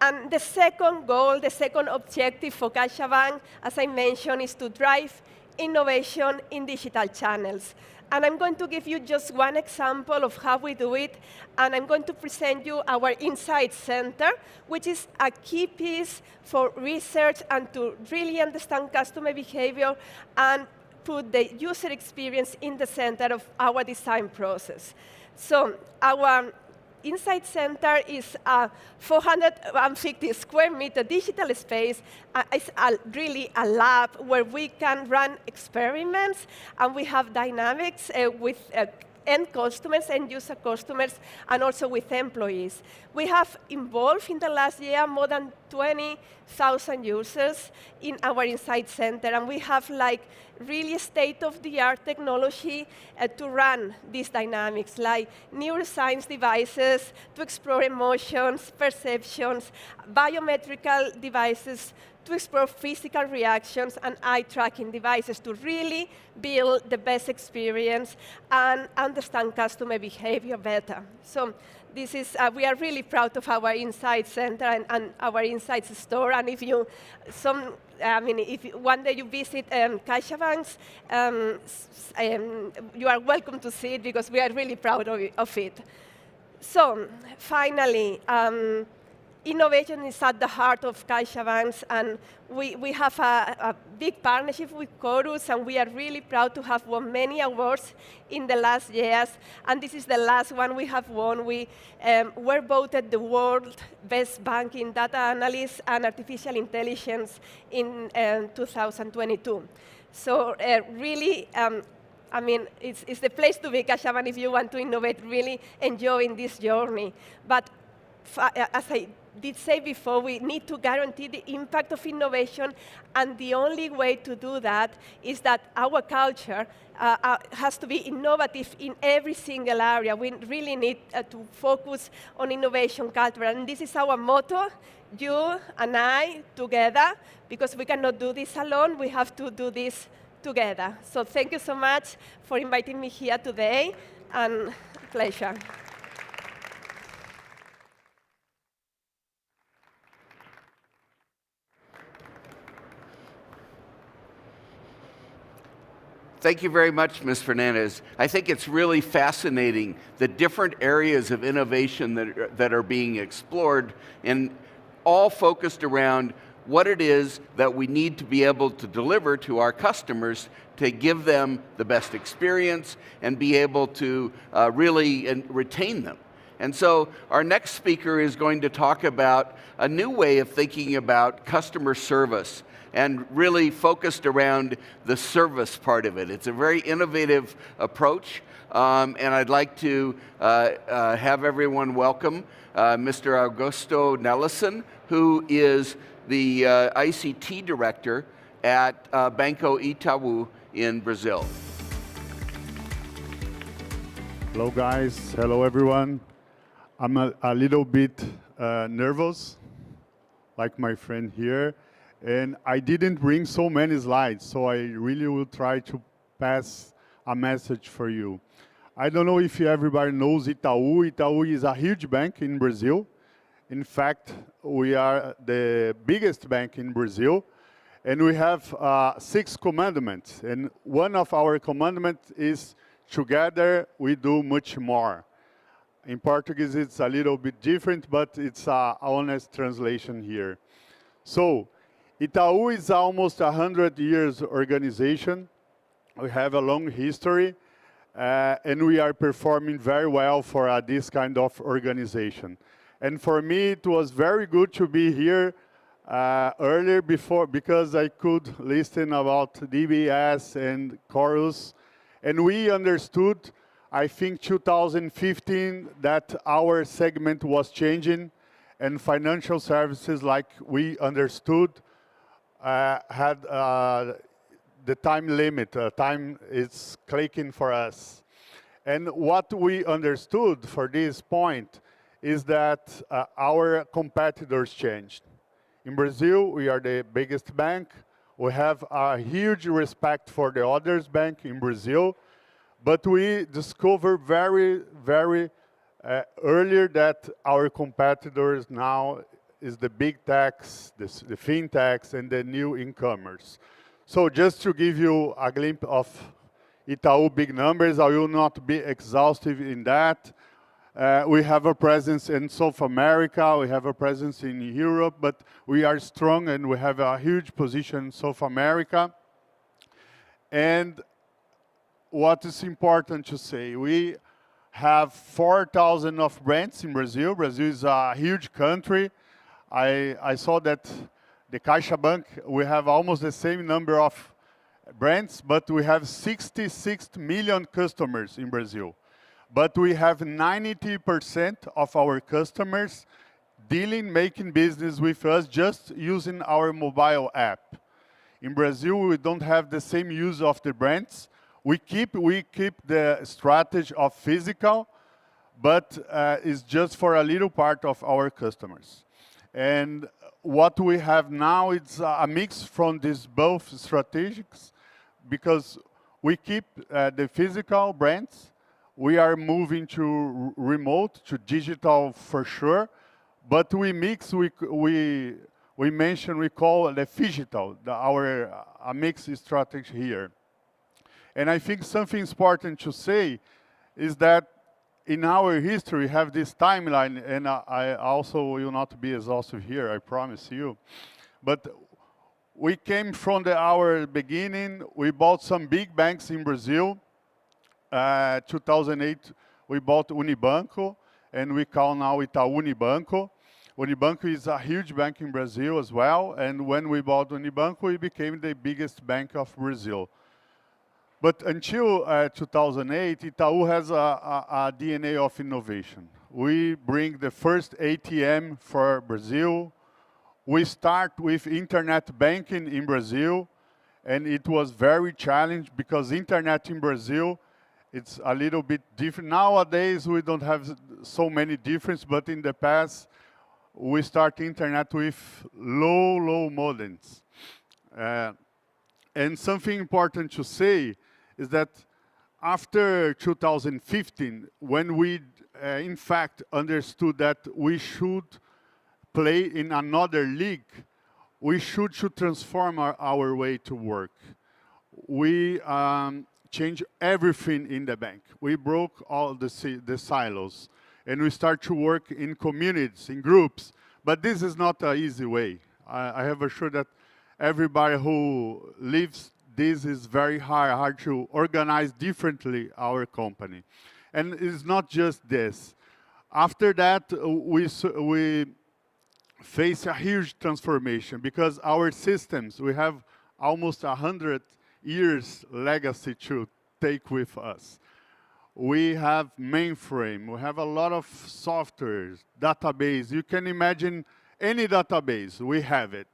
And the second goal, the second objective for CaixaBank, as I mentioned, is to drive innovation in digital channels. And I'm going to give you just one example of how we do it, and I'm going to present you our Insight Center, which is a key piece for research and to really understand customer behavior and put the user experience in the center of our design process. So our Insight Center is a 450 square meter digital space. It's really a lab where we can run experiments, and we have dynamics with end customers, end user customers, and also with employees. We have involved in the last year more than 20,000 users in our Insight Center, and we have like really state-of-the-art technology to run these dynamics, like neuroscience devices to explore emotions, perceptions, biometrical devices to explore physical reactions, and eye tracking devices to really build the best experience and understand customer behavior better. So this is, we are really proud of our Insight Center and our Insights store. And if you, if one day you visit CaixaBank, you are welcome to see it because we are really proud of it. So finally, innovation is at the heart of CaixaBank, and we have a big partnership with Chorus, and we are really proud to have won many awards in the last years. And this is the last one we have won. We were voted the world's best banking data analyst and artificial intelligence in 2022. So really, it's the place to be, CaixaBank, if you want to innovate, really enjoying this journey. But as I did say before, we need to guarantee the impact of innovation, and the only way to do that is that our culture has to be innovative in every single area. We really need to focus on innovation culture, and this is our motto, you and I together, because we cannot do this alone. We have to do this together. So thank you so much for inviting me here today, and pleasure. Thank you very much, Ms. Fernandez. I think it's really fascinating, the different areas of innovation that are being explored, and all focused around what it is that we need to be able to deliver to our customers to give them the best experience and be able to really retain them. And so our next speaker is going to talk about a new way of thinking about customer service, and really focused around the service part of it. It's a very innovative approach, and I'd like to have everyone welcome Mr. Augusto Nelson, who is the ICT director at Banco Itaú in Brazil. Hello guys, hello everyone. I'm a little bit nervous, like my friend here. And I didn't bring so many slides, so I really will try to pass a message for you. I don't know if everybody knows Itaú. Itaú is a huge bank in Brazil. In fact, we are the biggest bank in Brazil, and we have 6 commandments. And one of our commandments is, together we do much more. In Portuguese, it's a little bit different, but it's an honest translation here. So, Itaú is almost 100 years organization. We have a long history, and we are performing very well for this kind of organization. And for me, it was very good to be here earlier before, because I could listen about DBS and Chorus, and we understood, I think 2015, that our segment was changing, and financial services, like we understood, had the time limit. Time is clicking for us. And what we understood for this point is that our competitors changed. In Brazil, we are the biggest bank. We have a huge respect for the others bank in Brazil, but we discovered very, very earlier that our competitors now is the big techs, the fintechs, and the new incomers. So just to give you a glimpse of Itaú big numbers, I will not be exhaustive in that. We have a presence in South America, we have a presence in Europe, but we are strong and we have a huge position in South America. And what is important to say, we have 4,000 of brands in Brazil. Brazil is a huge country. I saw that the CaixaBank, we have almost the same number of brands, but we have 66 million customers in Brazil. But we have 90% of our customers making business with us just using our mobile app. In Brazil, we don't have the same use of the brands. We keep the strategy of physical, but it's just for a little part of our customers. And what we have now is a mix from these both strategies, because we keep the physical brands. We are moving to remote, to digital for sure, but we mix, we call the phygital, a mix strategy here. And I think something important to say is that in our history, we have this timeline, and I also will not be exhaustive here, I promise you. But we came from our beginning. We bought some big banks in Brazil. 2008, we bought Unibanco, and we call now Itaú Unibanco. Unibanco is a huge bank in Brazil as well, and when we bought Unibanco, we became the biggest bank of Brazil. But until 2008, Itaú has a DNA of innovation. We bring the first ATM for Brazil. We start with internet banking in Brazil, and it was very challenging because internet in Brazil, it's a little bit different. Nowadays, we don't have so many differences, but in the past, we start internet with low modems. And something important to say is that after 2015, when we in fact understood that we should play in another league, we should transform our way to work. We change everything in the bank. We broke all the silos, and we start to work in communities, in groups. But this is not an easy way. I have assured that everybody who lives this is very hard to organize differently our company. And it's not just this. After that, we face a huge transformation because our systems, we have almost 100 years legacy to take with us. We have mainframe, we have a lot of software, database. You can imagine any database, we have it.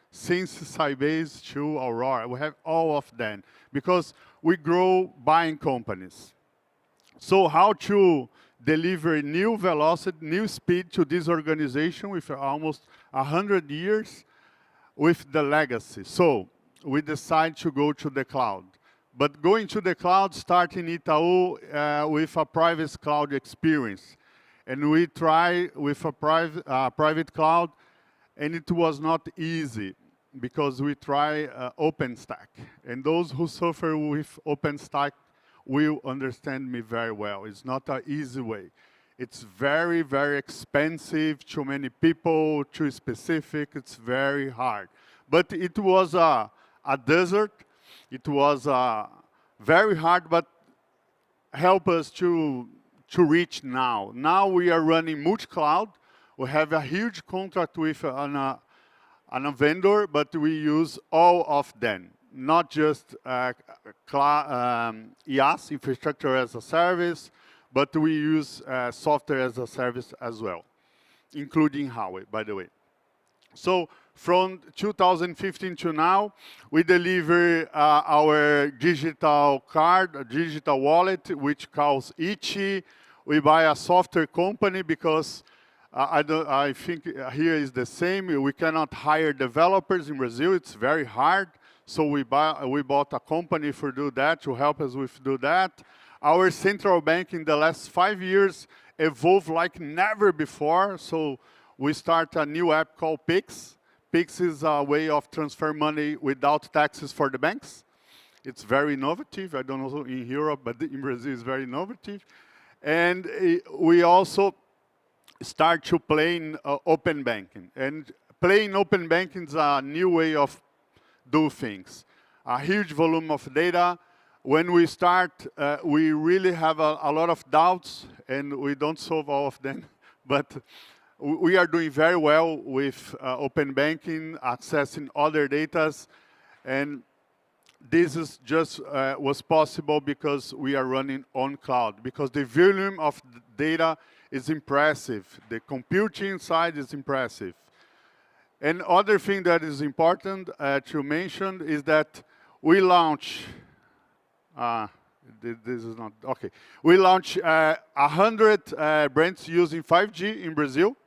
Since Sybase to Aurora, we have all of them because we grow buying companies. So how to deliver new velocity, new speed to this organization with almost 100 years with the legacy. So we decide to go to the cloud. But going to the cloud, starting Itaú with a private cloud experience. And we try with a private cloud, and it was not easy because we try OpenStack. And those who suffer with OpenStack will understand me very well. It's not an easy way. It's very, very expensive, too many people, too specific, it's very hard. But it was a desert. It was very hard, but help us to reach now. Now we are running multi-cloud. We have a huge contract with a vendor, but we use all of them, not just IaaS, infrastructure as a service, but we use software as a service as well, including Huawei, by the way. So from 2015 to now, we deliver our digital card, a digital wallet, which calls Ichi. We buy a software company because I think here is the same. We cannot hire developers in Brazil. It's very hard. So we bought a company for do that, to help us with do that. Our central bank in the last 5 years evolved like never before. So we start a new app called Pix. Pix is a way of transfer money without taxes for the banks. It's very innovative. I don't know in Europe, but in Brazil it's very innovative. And we also start to play in open banking. And playing open banking is a new way of do things. A huge volume of data. when we start, we really have a lot of doubts, and we don't solve all of them. But we are doing very well with open banking, accessing other data, and this is just was possible because we are running on cloud, because the volume of data is impressive. The computing side is impressive. And other thing that is important to mention is that we launch, this is not, okay. We launched 100 brands using 5G in Brazil.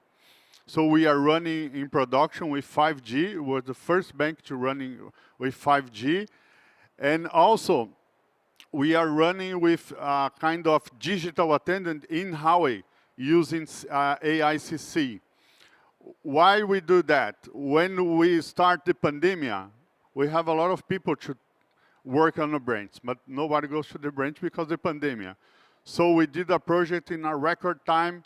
So we are running in production with 5G. We're the first bank to running with 5G. And also, we are running with a kind of digital attendant in Huawei using AICC. Why we do that? When we start the pandemic, we have a lot of people to work on the branch, but nobody goes to the branch because of the pandemic. So we did a project in a record time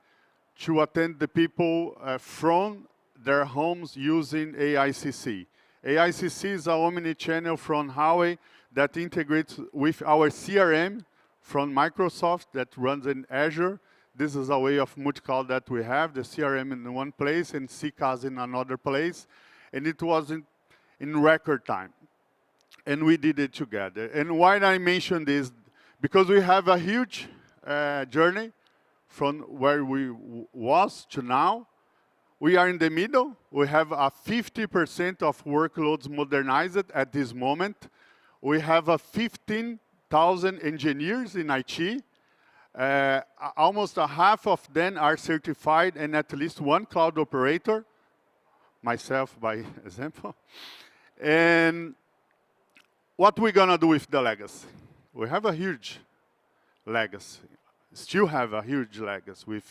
to attend the people from their homes using AICC. AICC is an omni-channel from Huawei that integrates with our CRM from Microsoft that runs in Azure. This is a way of multi-cloud that we have, the CRM in one place and CCaaS in another place. And it was in record time. And we did it together. And why I mention this? Because we have a huge journey from where we was to now. We are in the middle. We have a 50% of workloads modernized at this moment. We have 15,000 engineers in IT. Almost a half of them are certified and at least one cloud operator, myself by example. And what we're gonna do with the legacy? We have a huge legacy, still have a huge legacy.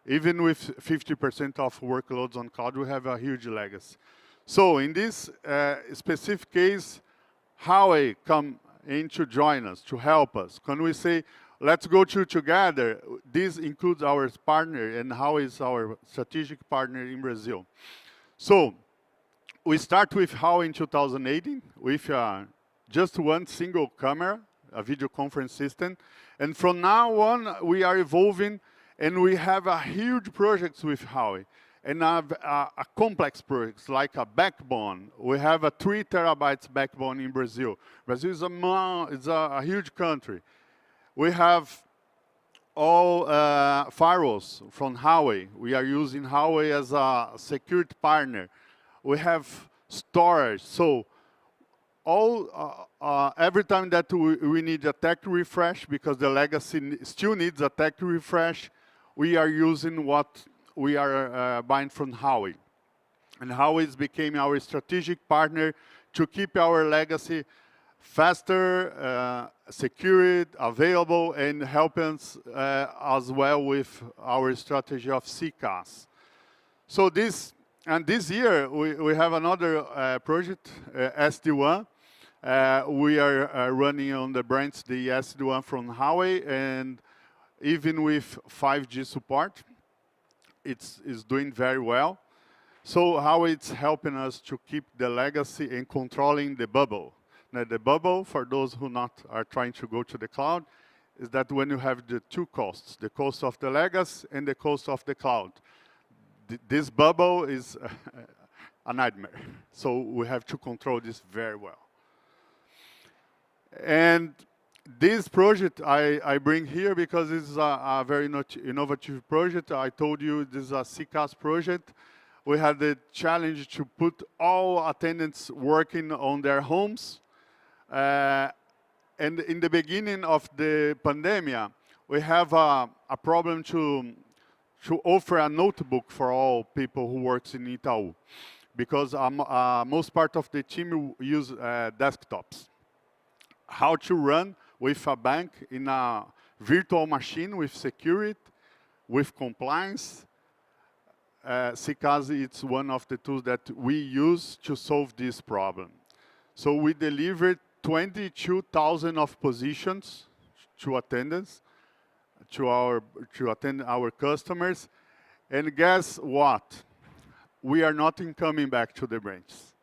Even with 50% of workloads on cloud, we have a huge legacy. So in this specific case, Huawei come in to join us, to help us. Can we say, let's go together? This includes our partner, and Huawei is our strategic partner in Brazil. So we start with Huawei in 2018 with just one single camera, a video conference system. And from now on, we are evolving, and we have a huge projects with Huawei. And a complex projects like a backbone. We have a 3 terabytes backbone in Brazil. Brazil is a huge country. We have all firewalls from Huawei. We are using Huawei as a security partner. We have storage. So every time that we need a tech refresh, because the legacy still needs a tech refresh, we are using what we are buying from Huawei. And Huawei became our strategic partner to keep our legacy faster, secure, available, and help us as well with our strategy of CCaaS. So this year, we have another project, SD-WAN. We are running on the branch, the SD-WAN from Huawei, and even with 5G support, it's doing very well. So how it's helping us to keep the legacy and controlling the bubble. Now the bubble, for those who are trying to go to the cloud, is that when you have the two costs, the cost of the legacy and the cost of the cloud. This bubble is a nightmare. So we have to control this very well. And this project I bring here because it's a very innovative project. I told you this is a CCaaS project. We had the challenge to put all attendants working on their homes. And in the beginning of the pandemic, we have a problem to offer a notebook for all people who works in Itaú, because most part of the team use desktops. How to run with a bank in a virtual machine with security, with compliance. CCaaS, it's one of the tools that we use to solve this problem. So we delivered 22,000 of positions to attendants, to attend our customers. And guess what? We are not coming back to the branches.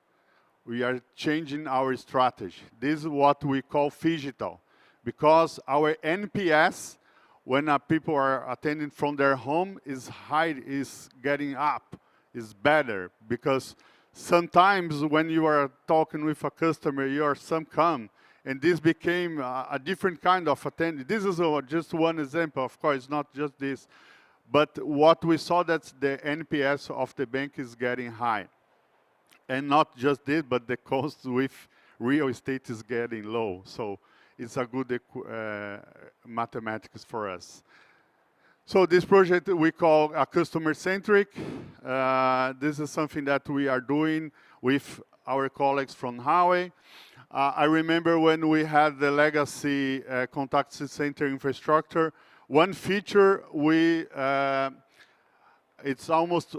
We are changing our strategy. This is what we call phygital, because our NPS, when people are attending from their home, is high, is getting up, is better, because sometimes when you are talking with a customer, you are some calm, and this became a different kind of attending. This is just one example, of course, not just this. But what we saw, that the NPS of the bank is getting high. And not just this, but the cost with real estate is getting low. So it's a good mathematics for us. So this project we call a customer-centric. This is something that we are doing with our colleagues from Huawei. I remember when we had the legacy contact center infrastructure, one feature it's almost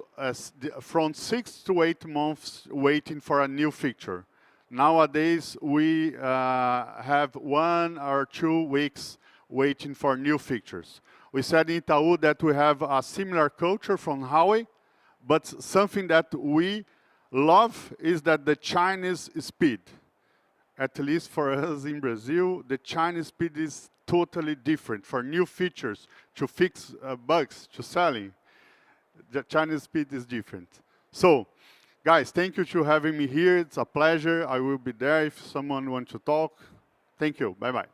from 6 to 8 months waiting for a new feature. Nowadays, we have 1 or 2 weeks waiting for new features. We said in Itaú that we have a similar culture from Huawei, but something that we love is that the Chinese speed, at least for us in Brazil, the Chinese speed is totally different. For new features, to fix bugs, to selling, the Chinese speed is different. So, guys, thank you for having me here. It's a pleasure. I will be there if someone wants to talk. Thank you. Bye-bye.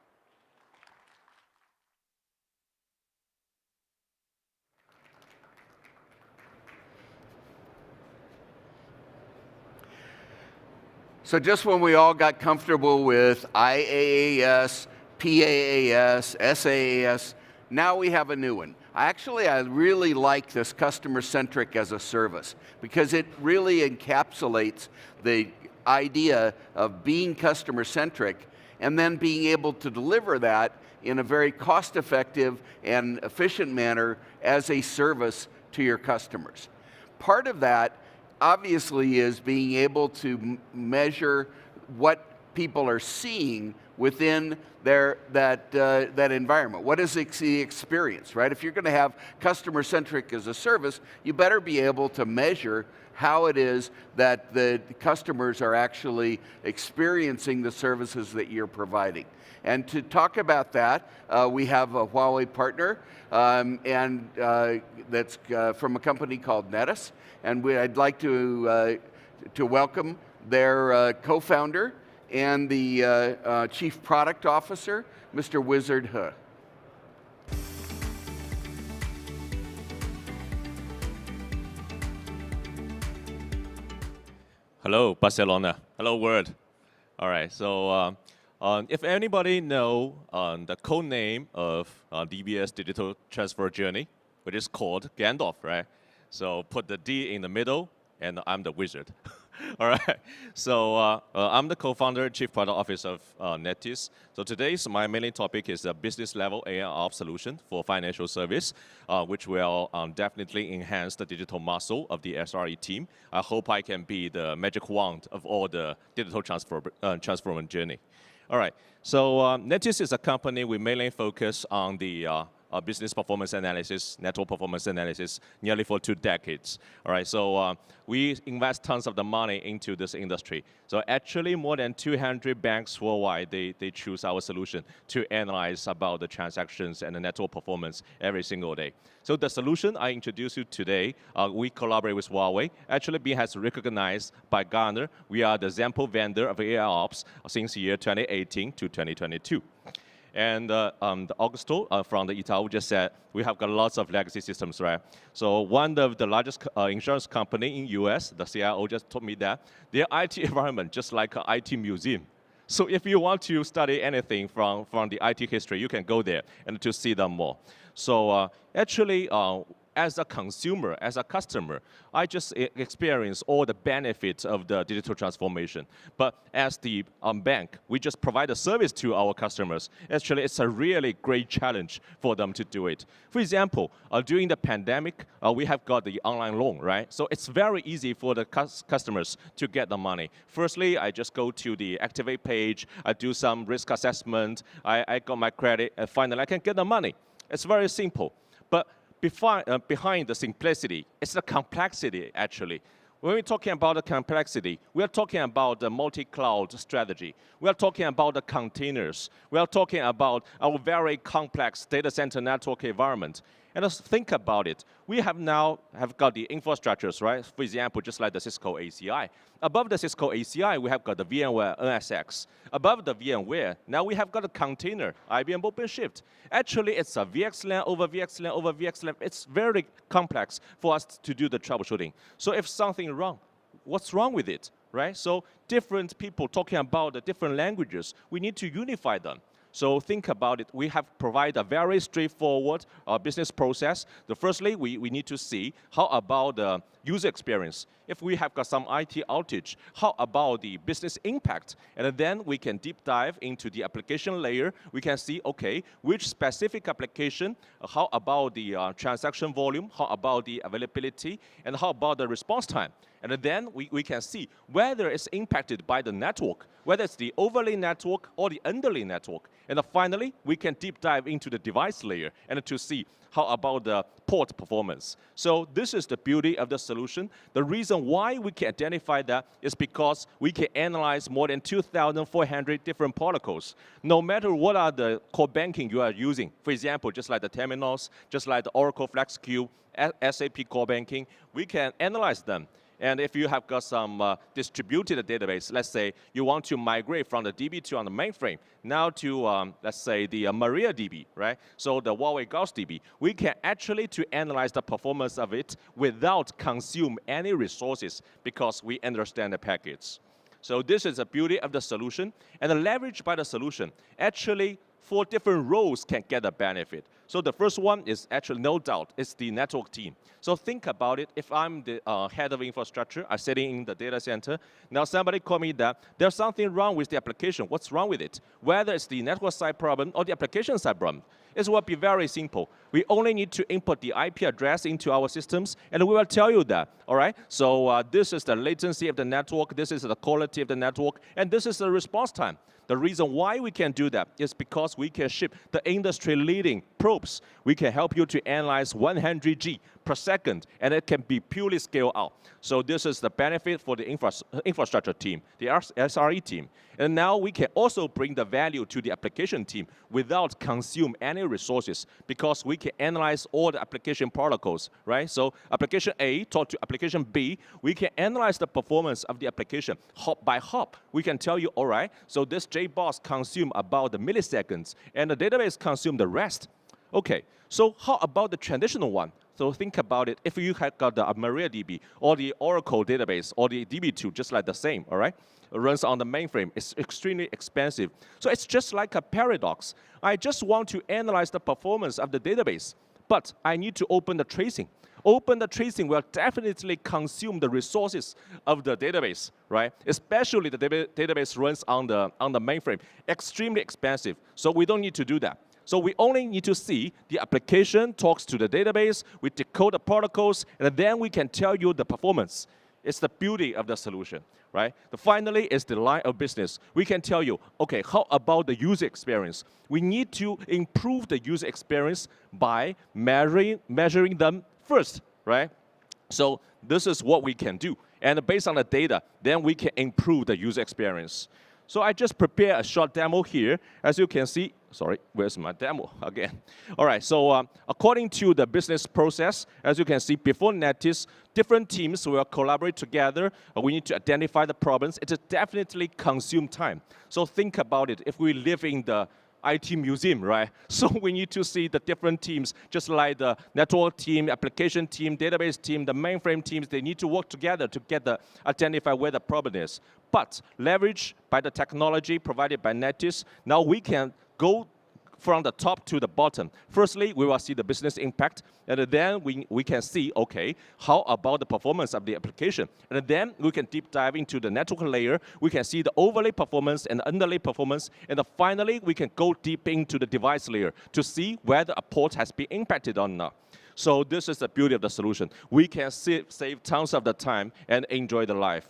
So just when we all got comfortable with IaaS, PaaS, SaaS, now we have a new one. I really like this customer-centric as a service, because it really encapsulates the idea of being customer-centric and then being able to deliver that in a very cost-effective and efficient manner as a service to your customers. Part of that obviously is being able to measure what people are seeing within that environment. What is the experience, right? If you're going to have customer-centric as a service, you better be able to measure how it is that the customers are actually experiencing the services that you're providing. And to talk about that, we have a Huawei partner, that's from a company called Netis. And I'd like to welcome their co-founder and the Chief Product Officer, Mr. Wizard He. Hello, Barcelona. Hello, world. All right, so if anybody know the code name of DBS Digital Transfer Journey, which is called Gandalf, right? So put the D in the middle, and I'm the wizard. All right, so I'm the co-founder, chief product officer of Netis. So today's my main topic is a business level AR solution for financial service, which will definitely enhance the digital muscle of the SRE team. I hope I can be the magic wand of all the digital transformation journey. All right, so Netis is a company we mainly focus on the business performance analysis, network performance analysis, nearly for 2 decades. All right, so we invest tons of the money into this industry. So actually more than 200 banks worldwide, they choose our solution to analyze about the transactions and the network performance every single day. So the solution I introduce you today, we collaborate with Huawei. Actually, being has recognized by Gartner, we are the example vendor of AIOps since year 2018 to 2022. And Augusto from the Itaú just said, we have got lots of legacy systems, right? So one of the largest insurance company in US, the CIO just told me that their IT environment just like an IT museum. So if you want to study anything from the IT history, you can go there and to see them more. So actually, as a consumer, as a customer, I just experience all the benefits of the digital transformation. But as the bank, we just provide a service to our customers. Actually, it's a really great challenge for them to do it. For example, during the pandemic, we have got the online loan, right? So it's very easy for the customers to get the money. Firstly, I just go to the Activate page, I do some risk assessment, I got my credit, and finally I can get the money. It's very simple. But behind the simplicity, it's the complexity, actually. When we're talking about the complexity, we are talking about the multi-cloud strategy. We are talking about the containers. We are talking about our very complex data center network environment. And let's think about it. We have now got the infrastructures, right? For example, just like the Cisco ACI. Above the Cisco ACI, we have got the VMware NSX. Above the VMware, now we have got a container, IBM OpenShift. Actually, it's a VXLAN over VXLAN over VXLAN. It's very complex for us to do the troubleshooting. So if something wrong, what's wrong with it, right? So different people talking about the different languages, we need to unify them. So think about it. We have provided a very straightforward business process. Firstly, we need to see how about the user experience. If we have got some IT outage, how about the business impact? And then we can deep dive into the application layer. We can see, okay, which specific application, how about the transaction volume, how about the availability, and how about the response time? And then we can see whether it's impacted by the network, whether it's the overlay network or the underlay network. And finally, we can deep dive into the device layer and to see how about the port performance. So this is the beauty of the solution. The reason why we can identify that is because we can analyze more than 2,400 different protocols. No matter what are the core banking you are using, for example, just like the terminals, just like the Oracle FlexQ, SAP core banking, we can analyze them. And if you have got some distributed database, let's say you want to migrate from the DB2 on the mainframe now to, let's say, the MariaDB, right? So the Huawei Gauss DB, we can actually to analyze the performance of it without consume any resources because we understand the packets. So this is the beauty of the solution. And the leverage by the solution, actually, 4 different roles can get a benefit. So the first one is actually, no doubt, it's the network team. So think about it. If I'm the head of infrastructure, I'm sitting in the data center. Now somebody call me that there's something wrong with the application. What's wrong with it? Whether it's the network side problem or the application side problem. It will be very simple. We only need to input the IP address into our systems, and we will tell you that, all right? So this is the latency of the network, this is the quality of the network, and this is the response time. The reason why we can do that is because we can ship the industry-leading probes. We can help you to analyze 100G per second, and it can be purely scaled out. So this is the benefit for the infrastructure team, the SRE team. And now we can also bring the value to the application team without consume any resources because we can analyze all the application protocols, right? So application A talk to application B, we can analyze the performance of the application hop by hop. We can tell you, all right, so this JBoss consume about the milliseconds and the database consume the rest. Okay, so how about the traditional one? So think about it. If you have got the MariaDB or the Oracle database or the DB2, just like the same, all right? It runs on the mainframe. It's extremely expensive. So it's just like a paradox. I just want to analyze the performance of the database, but I need to open the tracing. Open the tracing will definitely consume the resources of the database, right? Especially the database runs on the mainframe. Extremely expensive. So we don't need to do that. So we only need to see the application talks to the database, we decode the protocols, and then we can tell you the performance. It's the beauty of the solution, right? Finally, is the line of business. We can tell you, okay, how about the user experience? We need to improve the user experience by measuring them first, right? So this is what we can do. And based on the data, then we can improve the user experience. So I just prepared a short demo here. As you can see, sorry, where's my demo again? All right, so according to the business process, as you can see, before Netis, different teams will collaborate together. We need to identify the problems. It definitely consume time. So think about it. If we live in the IT museum, right? So we need to see the different teams, just like the network team, application team, database team, the mainframe teams, they need to work together to identify where the problem is. But leveraged by the technology provided by Netis, now we can go from the top to the bottom. Firstly, we will see the business impact, and then we can see, okay, how about the performance of the application? And then we can deep dive into the network layer. We can see the overlay performance and underlay performance, and finally, we can go deep into the device layer to see whether a port has been impacted or not. So this is the beauty of the solution. We can save tons of the time and enjoy the life.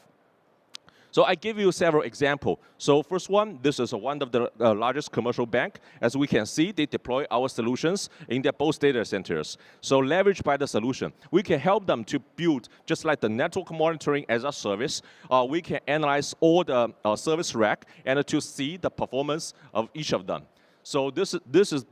So I give you several examples. So first one, this is one of the largest commercial bank. As we can see, they deploy our solutions in their both data centers. So leveraged by the solution, we can help them to build just like the network monitoring as a service. We can analyze all the service rack and to see the performance of each of them. So this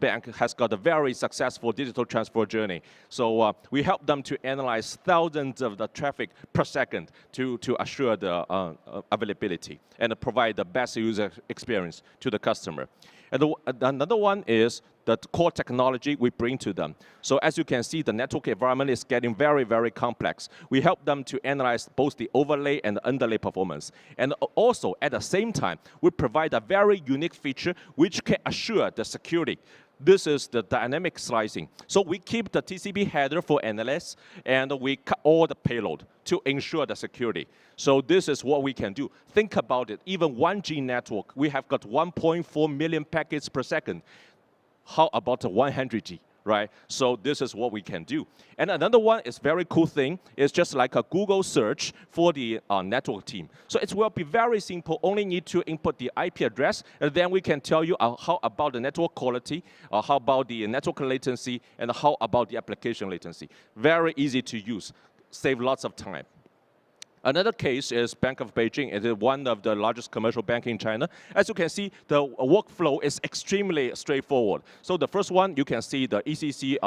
bank has got a very successful digital transfer journey. So we help them to analyze thousands of the traffic per second to assure the availability and provide the best user experience to the customer. And another one is the core technology we bring to them. So as you can see, the network environment is getting very, very complex. We help them to analyze both the overlay and the underlay performance. And also, at the same time, we provide a very unique feature which can assure the security. This is the dynamic slicing. So we keep the TCP header for analysts, and we cut all the payload to ensure the security. So this is what we can do. Think about it. Even 1G network, we have got 1.4 million packets per second. How about a 100G? Right? So this is what we can do. And another one is very cool thing. It's just like a Google search for the network team. So it will be very simple. Only need to input the IP address, and then we can tell you how about the network quality, how about the network latency, and how about the application latency. Very easy to use. Save lots of time. Another case is Bank of Beijing. It is one of the largest commercial banks in China. As you can see, the workflow is extremely straightforward. So the first one, you can see the ECC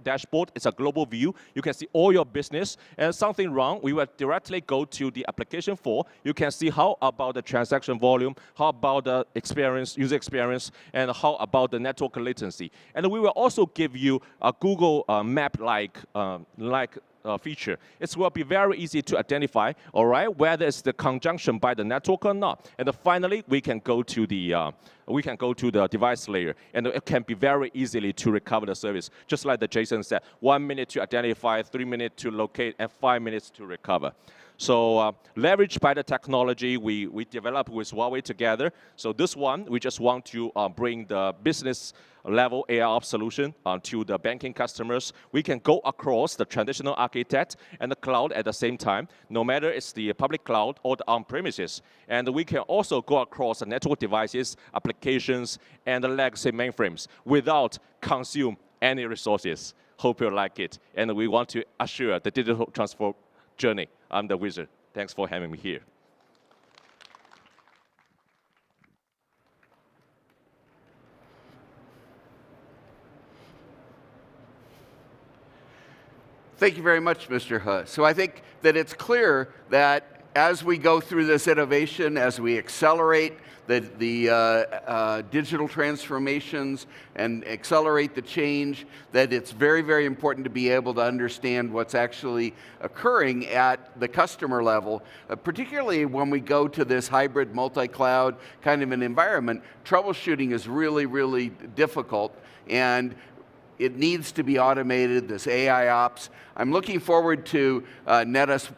dashboard. It's a global view. You can see all your business. And something wrong, we will directly go to the application for. You can see how about the transaction volume, how about the experience, user experience, and how about the network latency. And we will also give you a Google map-like feature. It will be very easy to identify, all right, whether it's the conjunction by the network or not. And finally, we can go to the device layer, and it can be very easily to recover the service. Just like the Jason said, 1 minute to identify, 3 minutes to locate, and 5 minutes to recover. So leveraged by the technology we developed with Huawei together. So this one, we just want to bring the business level AIOps solution to the banking customers. We can go across the traditional architect and the cloud at the same time, no matter it's the public cloud or the on-premises. And we can also go across the network devices, applications, and the legacy mainframes without consume any resources. Hope you like it. And we want to assure the digital transfer journey. I'm the wizard. Thanks for having me here. Thank you very much, Mr. He. So I think that it's clear that as we go through this innovation, as we accelerate the digital transformations and accelerate the change, that it's very, very important to be able to understand what's actually occurring at the customer level, particularly when we go to this hybrid multi-cloud kind of an environment. Troubleshooting is really, really difficult, and it needs to be automated, this AIOps. I'm looking forward to Netus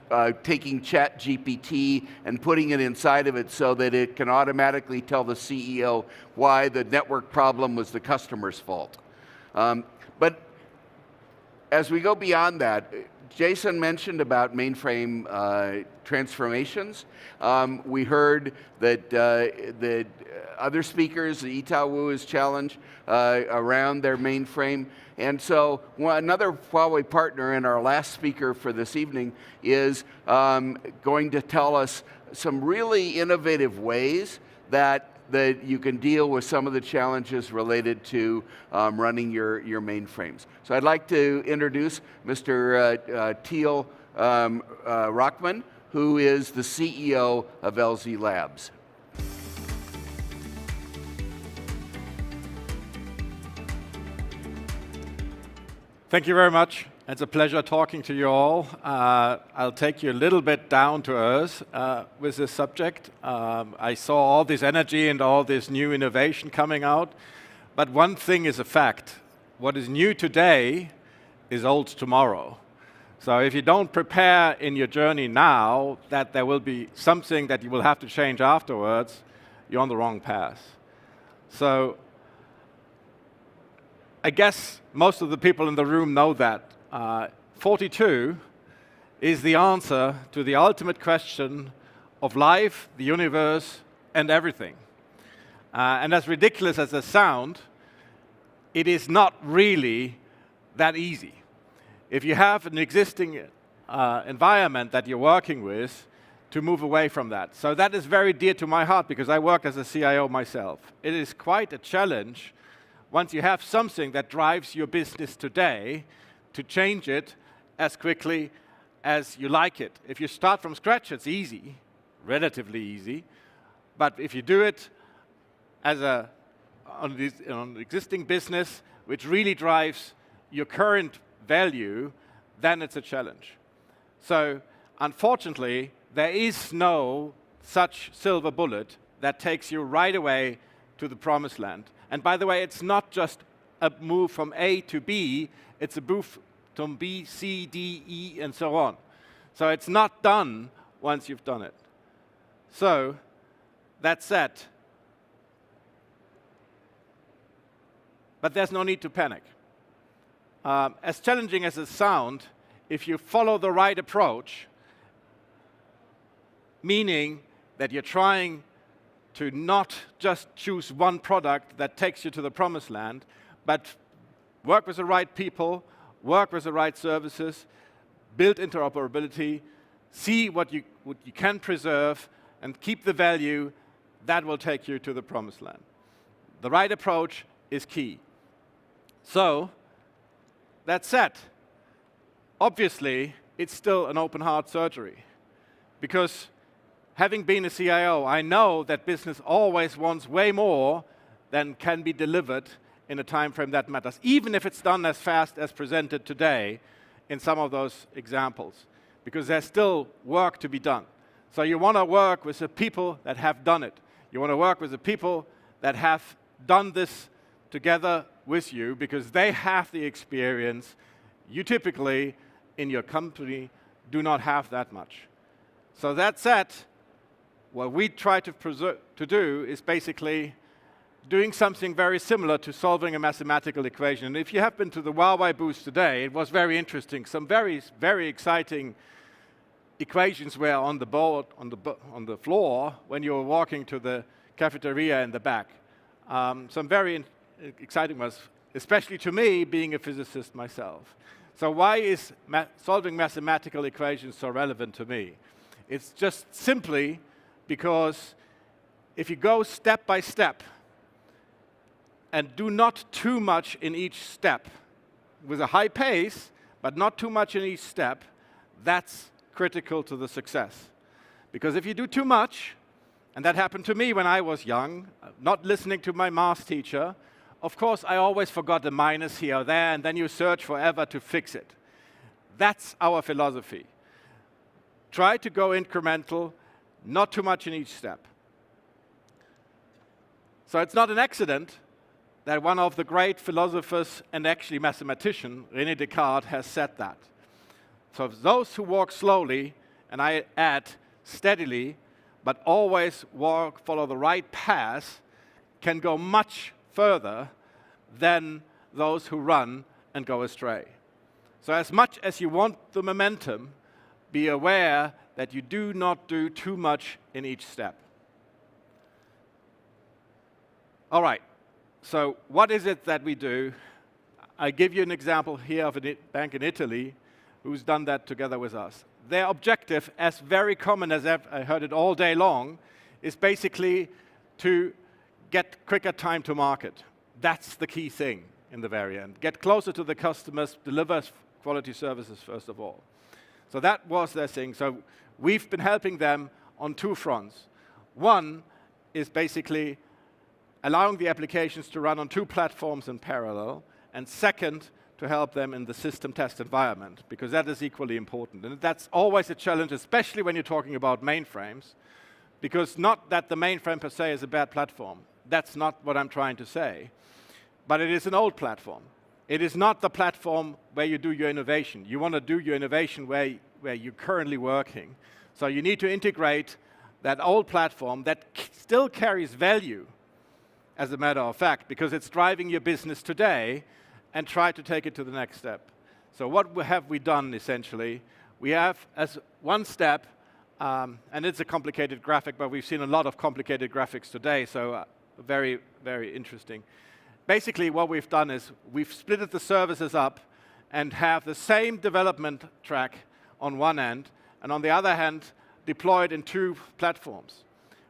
taking ChatGPT and putting it inside of it so that it can automatically tell the CEO why the network problem was the customer's fault. But as we go beyond that, Jason mentioned about mainframe transformations. We heard that other speakers, the Itaú is challenged around their mainframe. And so another Huawei partner and our last speaker for this evening is going to tell us some really innovative ways that you can deal with some of the challenges related to running your mainframes. So I'd like to introduce Mr. Teal Rockman, who is the CEO of LZ Labs. Thank you very much. It's a pleasure talking to you all. I'll take you a little bit down to earth with this subject. I saw all this energy and all this new innovation coming out, but one thing is a fact. What is new today is old tomorrow. So if you don't prepare in your journey now that there will be something that you will have to change afterwards, you're on the wrong path. So I guess most of the people in the room know that 42 is the answer to the ultimate question of life, the universe, and everything. And as ridiculous as it sounds, it is not really that easy. If you have an existing environment that you're working with, to move away from that. So that is very dear to my heart because I work as a CIO myself. It is quite a challenge once you have something that drives your business today to change it as quickly as you like it. If you start from scratch, it's easy, relatively easy. But if you do it as on an existing business, which really drives your current value, then it's a challenge. So unfortunately, there is no such silver bullet that takes you right away to the promised land. And by the way, it's not just a move from A to B, it's a move from B, C, D, E, and so on. So it's not done once you've done it. So, that said, but there's no need to panic. As challenging as it sounds, if you follow the right approach, meaning that you're trying to not just choose one product that takes you to the promised land, but work with the right people, work with the right services, build interoperability, see what you can preserve, and keep the value, that will take you to the promised land. The right approach is key. So, that said, obviously, it's still an open heart surgery. Because having been a CIO, I know that business always wants way more than can be delivered in a time frame that matters, even if it's done as fast as presented today in some of those examples, because there's still work to be done. So you want to work with the people that have done it. You want to work with the people that have done this together with you, because they have the experience. You typically, in your company, do not have that much. So that said, what we try to do is basically doing something very similar to solving a mathematical equation. And if you have been to the Huawei booth today, it was very interesting. Some very, very exciting equations were on the board, on the floor when you were walking to the cafeteria in the back. Some very exciting ones, especially to me, being a physicist myself. So why is solving mathematical equations so relevant to me? It's just simply because if you go step by step and do not too much in each step, with a high pace, but not too much in each step, that's critical to the success. Because if you do too much, and that happened to me when I was young, not listening to my math teacher, of course I always forgot a minus here or there, and then you search forever to fix it. That's our philosophy. Try to go incremental, not too much in each step. So it's not an accident that one of the great philosophers and actually mathematician, René Descartes, has said that. So those who walk slowly, and I add steadily, but always follow the right path, can go much further than those who run and go astray. So as much as you want the momentum, be aware that you do not do too much in each step. All right, so what is it that we do? I give you an example here of a bank in Italy who's done that together with us. Their objective, as very common as I heard it all day long, is basically to get quicker time to market. That's the key thing in the very end. Get closer to the customers, deliver quality services first of all. So that was their thing. So we've been helping them on two fronts. One is basically allowing the applications to run on two platforms in parallel, and second, to help them in the system test environment, because that is equally important. And that's always a challenge, especially when you're talking about mainframes, because not that the mainframe per se is a bad platform. That's not what I'm trying to say. But it is an old platform. It is not the platform where you do your innovation. You want to do your innovation where you're currently working. So you need to integrate that old platform that still carries value, as a matter of fact, because it's driving your business today, and try to take it to the next step. So what have we done, essentially? We have, as one step, And it's a complicated graphic, but we've seen a lot of complicated graphics today, so very, very interesting. Basically, what we've done is we've splitted the services up and have the same development track on one end, and on the other hand, deployed in two platforms.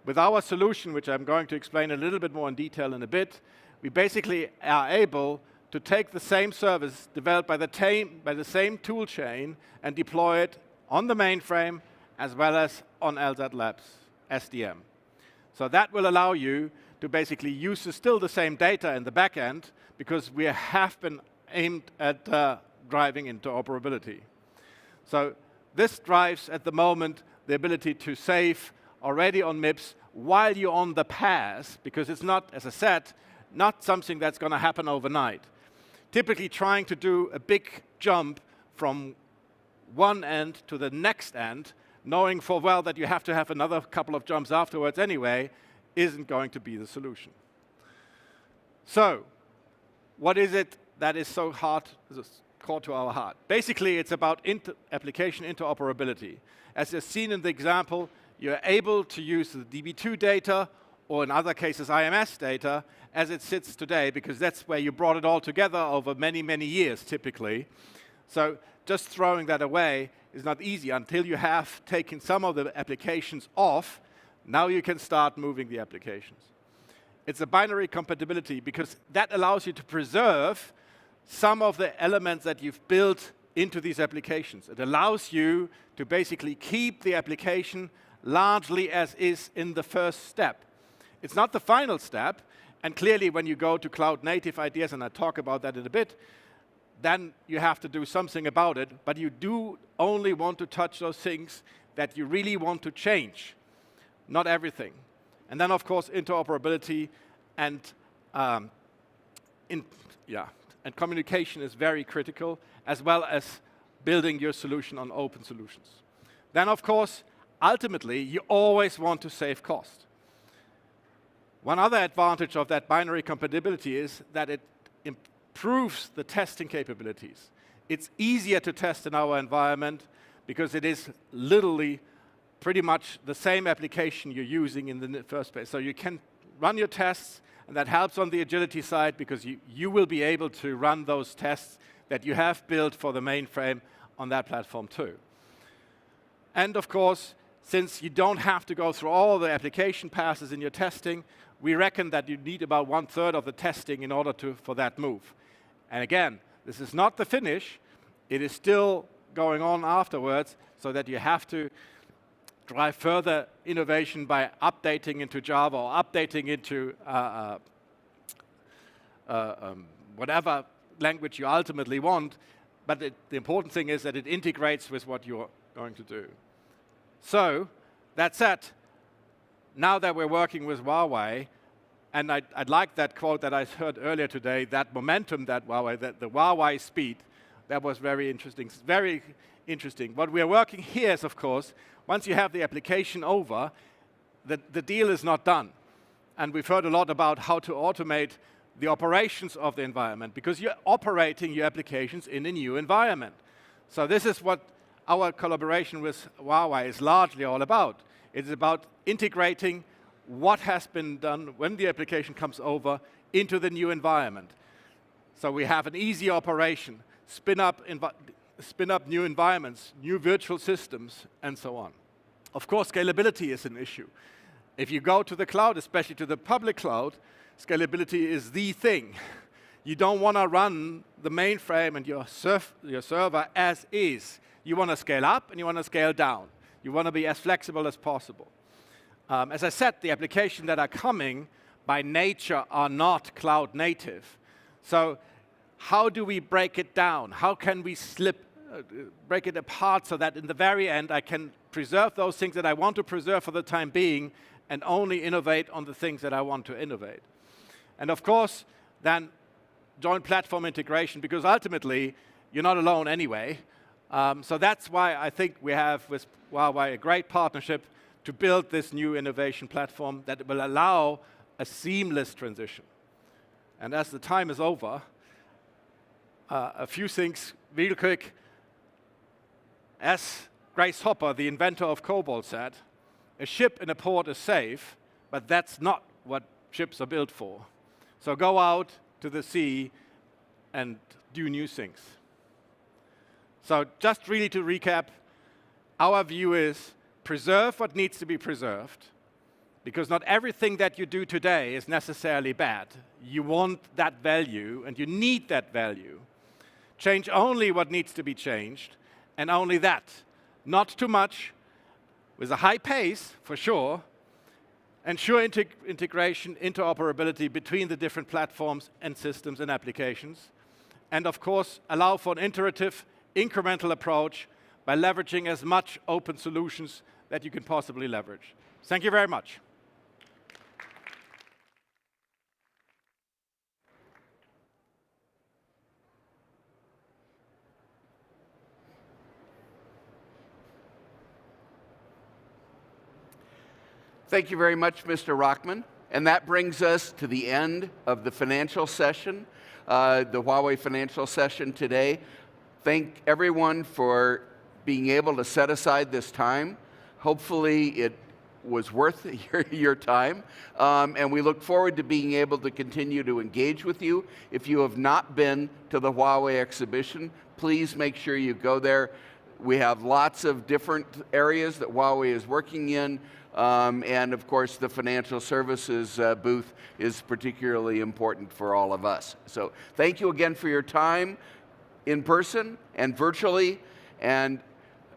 With our solution, which I'm going to explain a little bit more in detail in a bit, we basically are able to take the same service developed by the same tool chain and deploy it on the mainframe as well as on LZ Labs SDM. So that will allow you to basically use still the same data in the back end, because we have been aimed at driving interoperability. So this drives, at the moment, the ability to save already on MIPS while you're on the path, because it's not, as I said, not something that's going to happen overnight. Typically trying to do a big jump from one end to the next end, knowing full well that you have to have another couple of jumps afterwards anyway, isn't going to be the solution. So, what is it that is so hard, core to our heart? Basically, it's about application interoperability. As you've seen in the example, you're able to use the DB2 data, or in other cases IMS data, as it sits today, because that's where you brought it all together over many, many years, typically. So just throwing that away is not easy until you have taken some of the applications off. Now you can start moving the applications. It's a binary compatibility, because that allows you to preserve some of the elements that you've built into these applications. It allows you to basically keep the application largely as is in the first step. It's not the final step, and clearly when you go to cloud-native ideas, and I'll talk about that in a bit, then you have to do something about it, but you do only want to touch those things that you really want to change, not everything. And then, of course, interoperability and communication is very critical, as well as building your solution on open solutions. Then, of course, ultimately, you always want to save cost. One other advantage of that binary compatibility is that it improves the testing capabilities. It's easier to test in our environment because it is literally pretty much the same application you're using in the first place. So you can run your tests, and that helps on the agility side, because you will be able to run those tests that you have built for the mainframe on that platform too. And of course, since you don't have to go through all the application passes in your testing, we reckon that you need about 1/3 of the testing in order for that move. And again, this is not the finish. It is still going on afterwards, so that you have to drive further innovation by updating into Java or updating into whatever language you ultimately want. But the important thing is that it integrates with what you're going to do. So, that said, now that we're working with Huawei, and I'd like that quote that I heard earlier today, that momentum that Huawei, that the Huawei speed, that was very interesting. It's very interesting. What we are working here is, of course, once you have the application over, the deal is not done. And we've heard a lot about how to automate the operations of the environment, because you're operating your applications in a new environment. So this is what our collaboration with Huawei is largely all about. It's about integrating what has been done when the application comes over into the new environment. So we have an easy operation, spin up new environments, new virtual systems, and so on. Of course, scalability is an issue. If you go to the cloud, especially to the public cloud, scalability is the thing. You don't want to run the mainframe and your server as is. You want to scale up and you want to scale down. You want to be as flexible as possible. As I said, the applications that are coming by nature are not cloud native. So how do we break it down? How can we break it apart so that in the very end I can preserve those things that I want to preserve for the time being and only innovate on the things that I want to innovate? And of course, then joint platform integration, because ultimately you're not alone anyway. So that's why I think we have with Huawei a great partnership to build this new innovation platform that will allow a seamless transition. And as the time is over, a few things real quick. As Grace Hopper, the inventor of COBOL, said, "A ship in a port is safe, but that's not what ships are built for. So go out to the sea and do new things." So just really to recap, our view is preserve what needs to be preserved, because not everything that you do today is necessarily bad. You want that value, and you need that value. Change only what needs to be changed, and only that. Not too much, with a high pace, for sure. Ensure integration, interoperability between the different platforms and systems and applications. And of course, allow for an iterative, incremental approach by leveraging as much open solutions that you can possibly leverage. Thank you very much. Thank you very much, Mr. Rockman. And that brings us to the end of the financial session, the Huawei Financial Session today. Thank everyone for being able to set aside this time. Hopefully it was worth your time. And we look forward to being able to continue to engage with you. If you have not been to the Huawei exhibition, please make sure you go there. We have lots of different areas that Huawei is working in. And of course, the financial services booth is particularly important for all of us. So thank you again for your time in person and virtually. And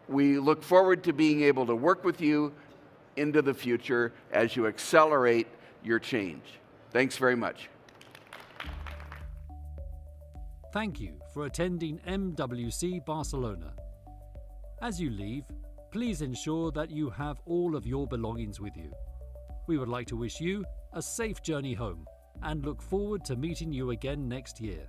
we look forward to being able to work with you into the future as you accelerate your change. Thanks very much. Thank you for attending MWC Barcelona. As you leave, please ensure that you have all of your belongings with you. We would like to wish you a safe journey home and look forward to meeting you again next year.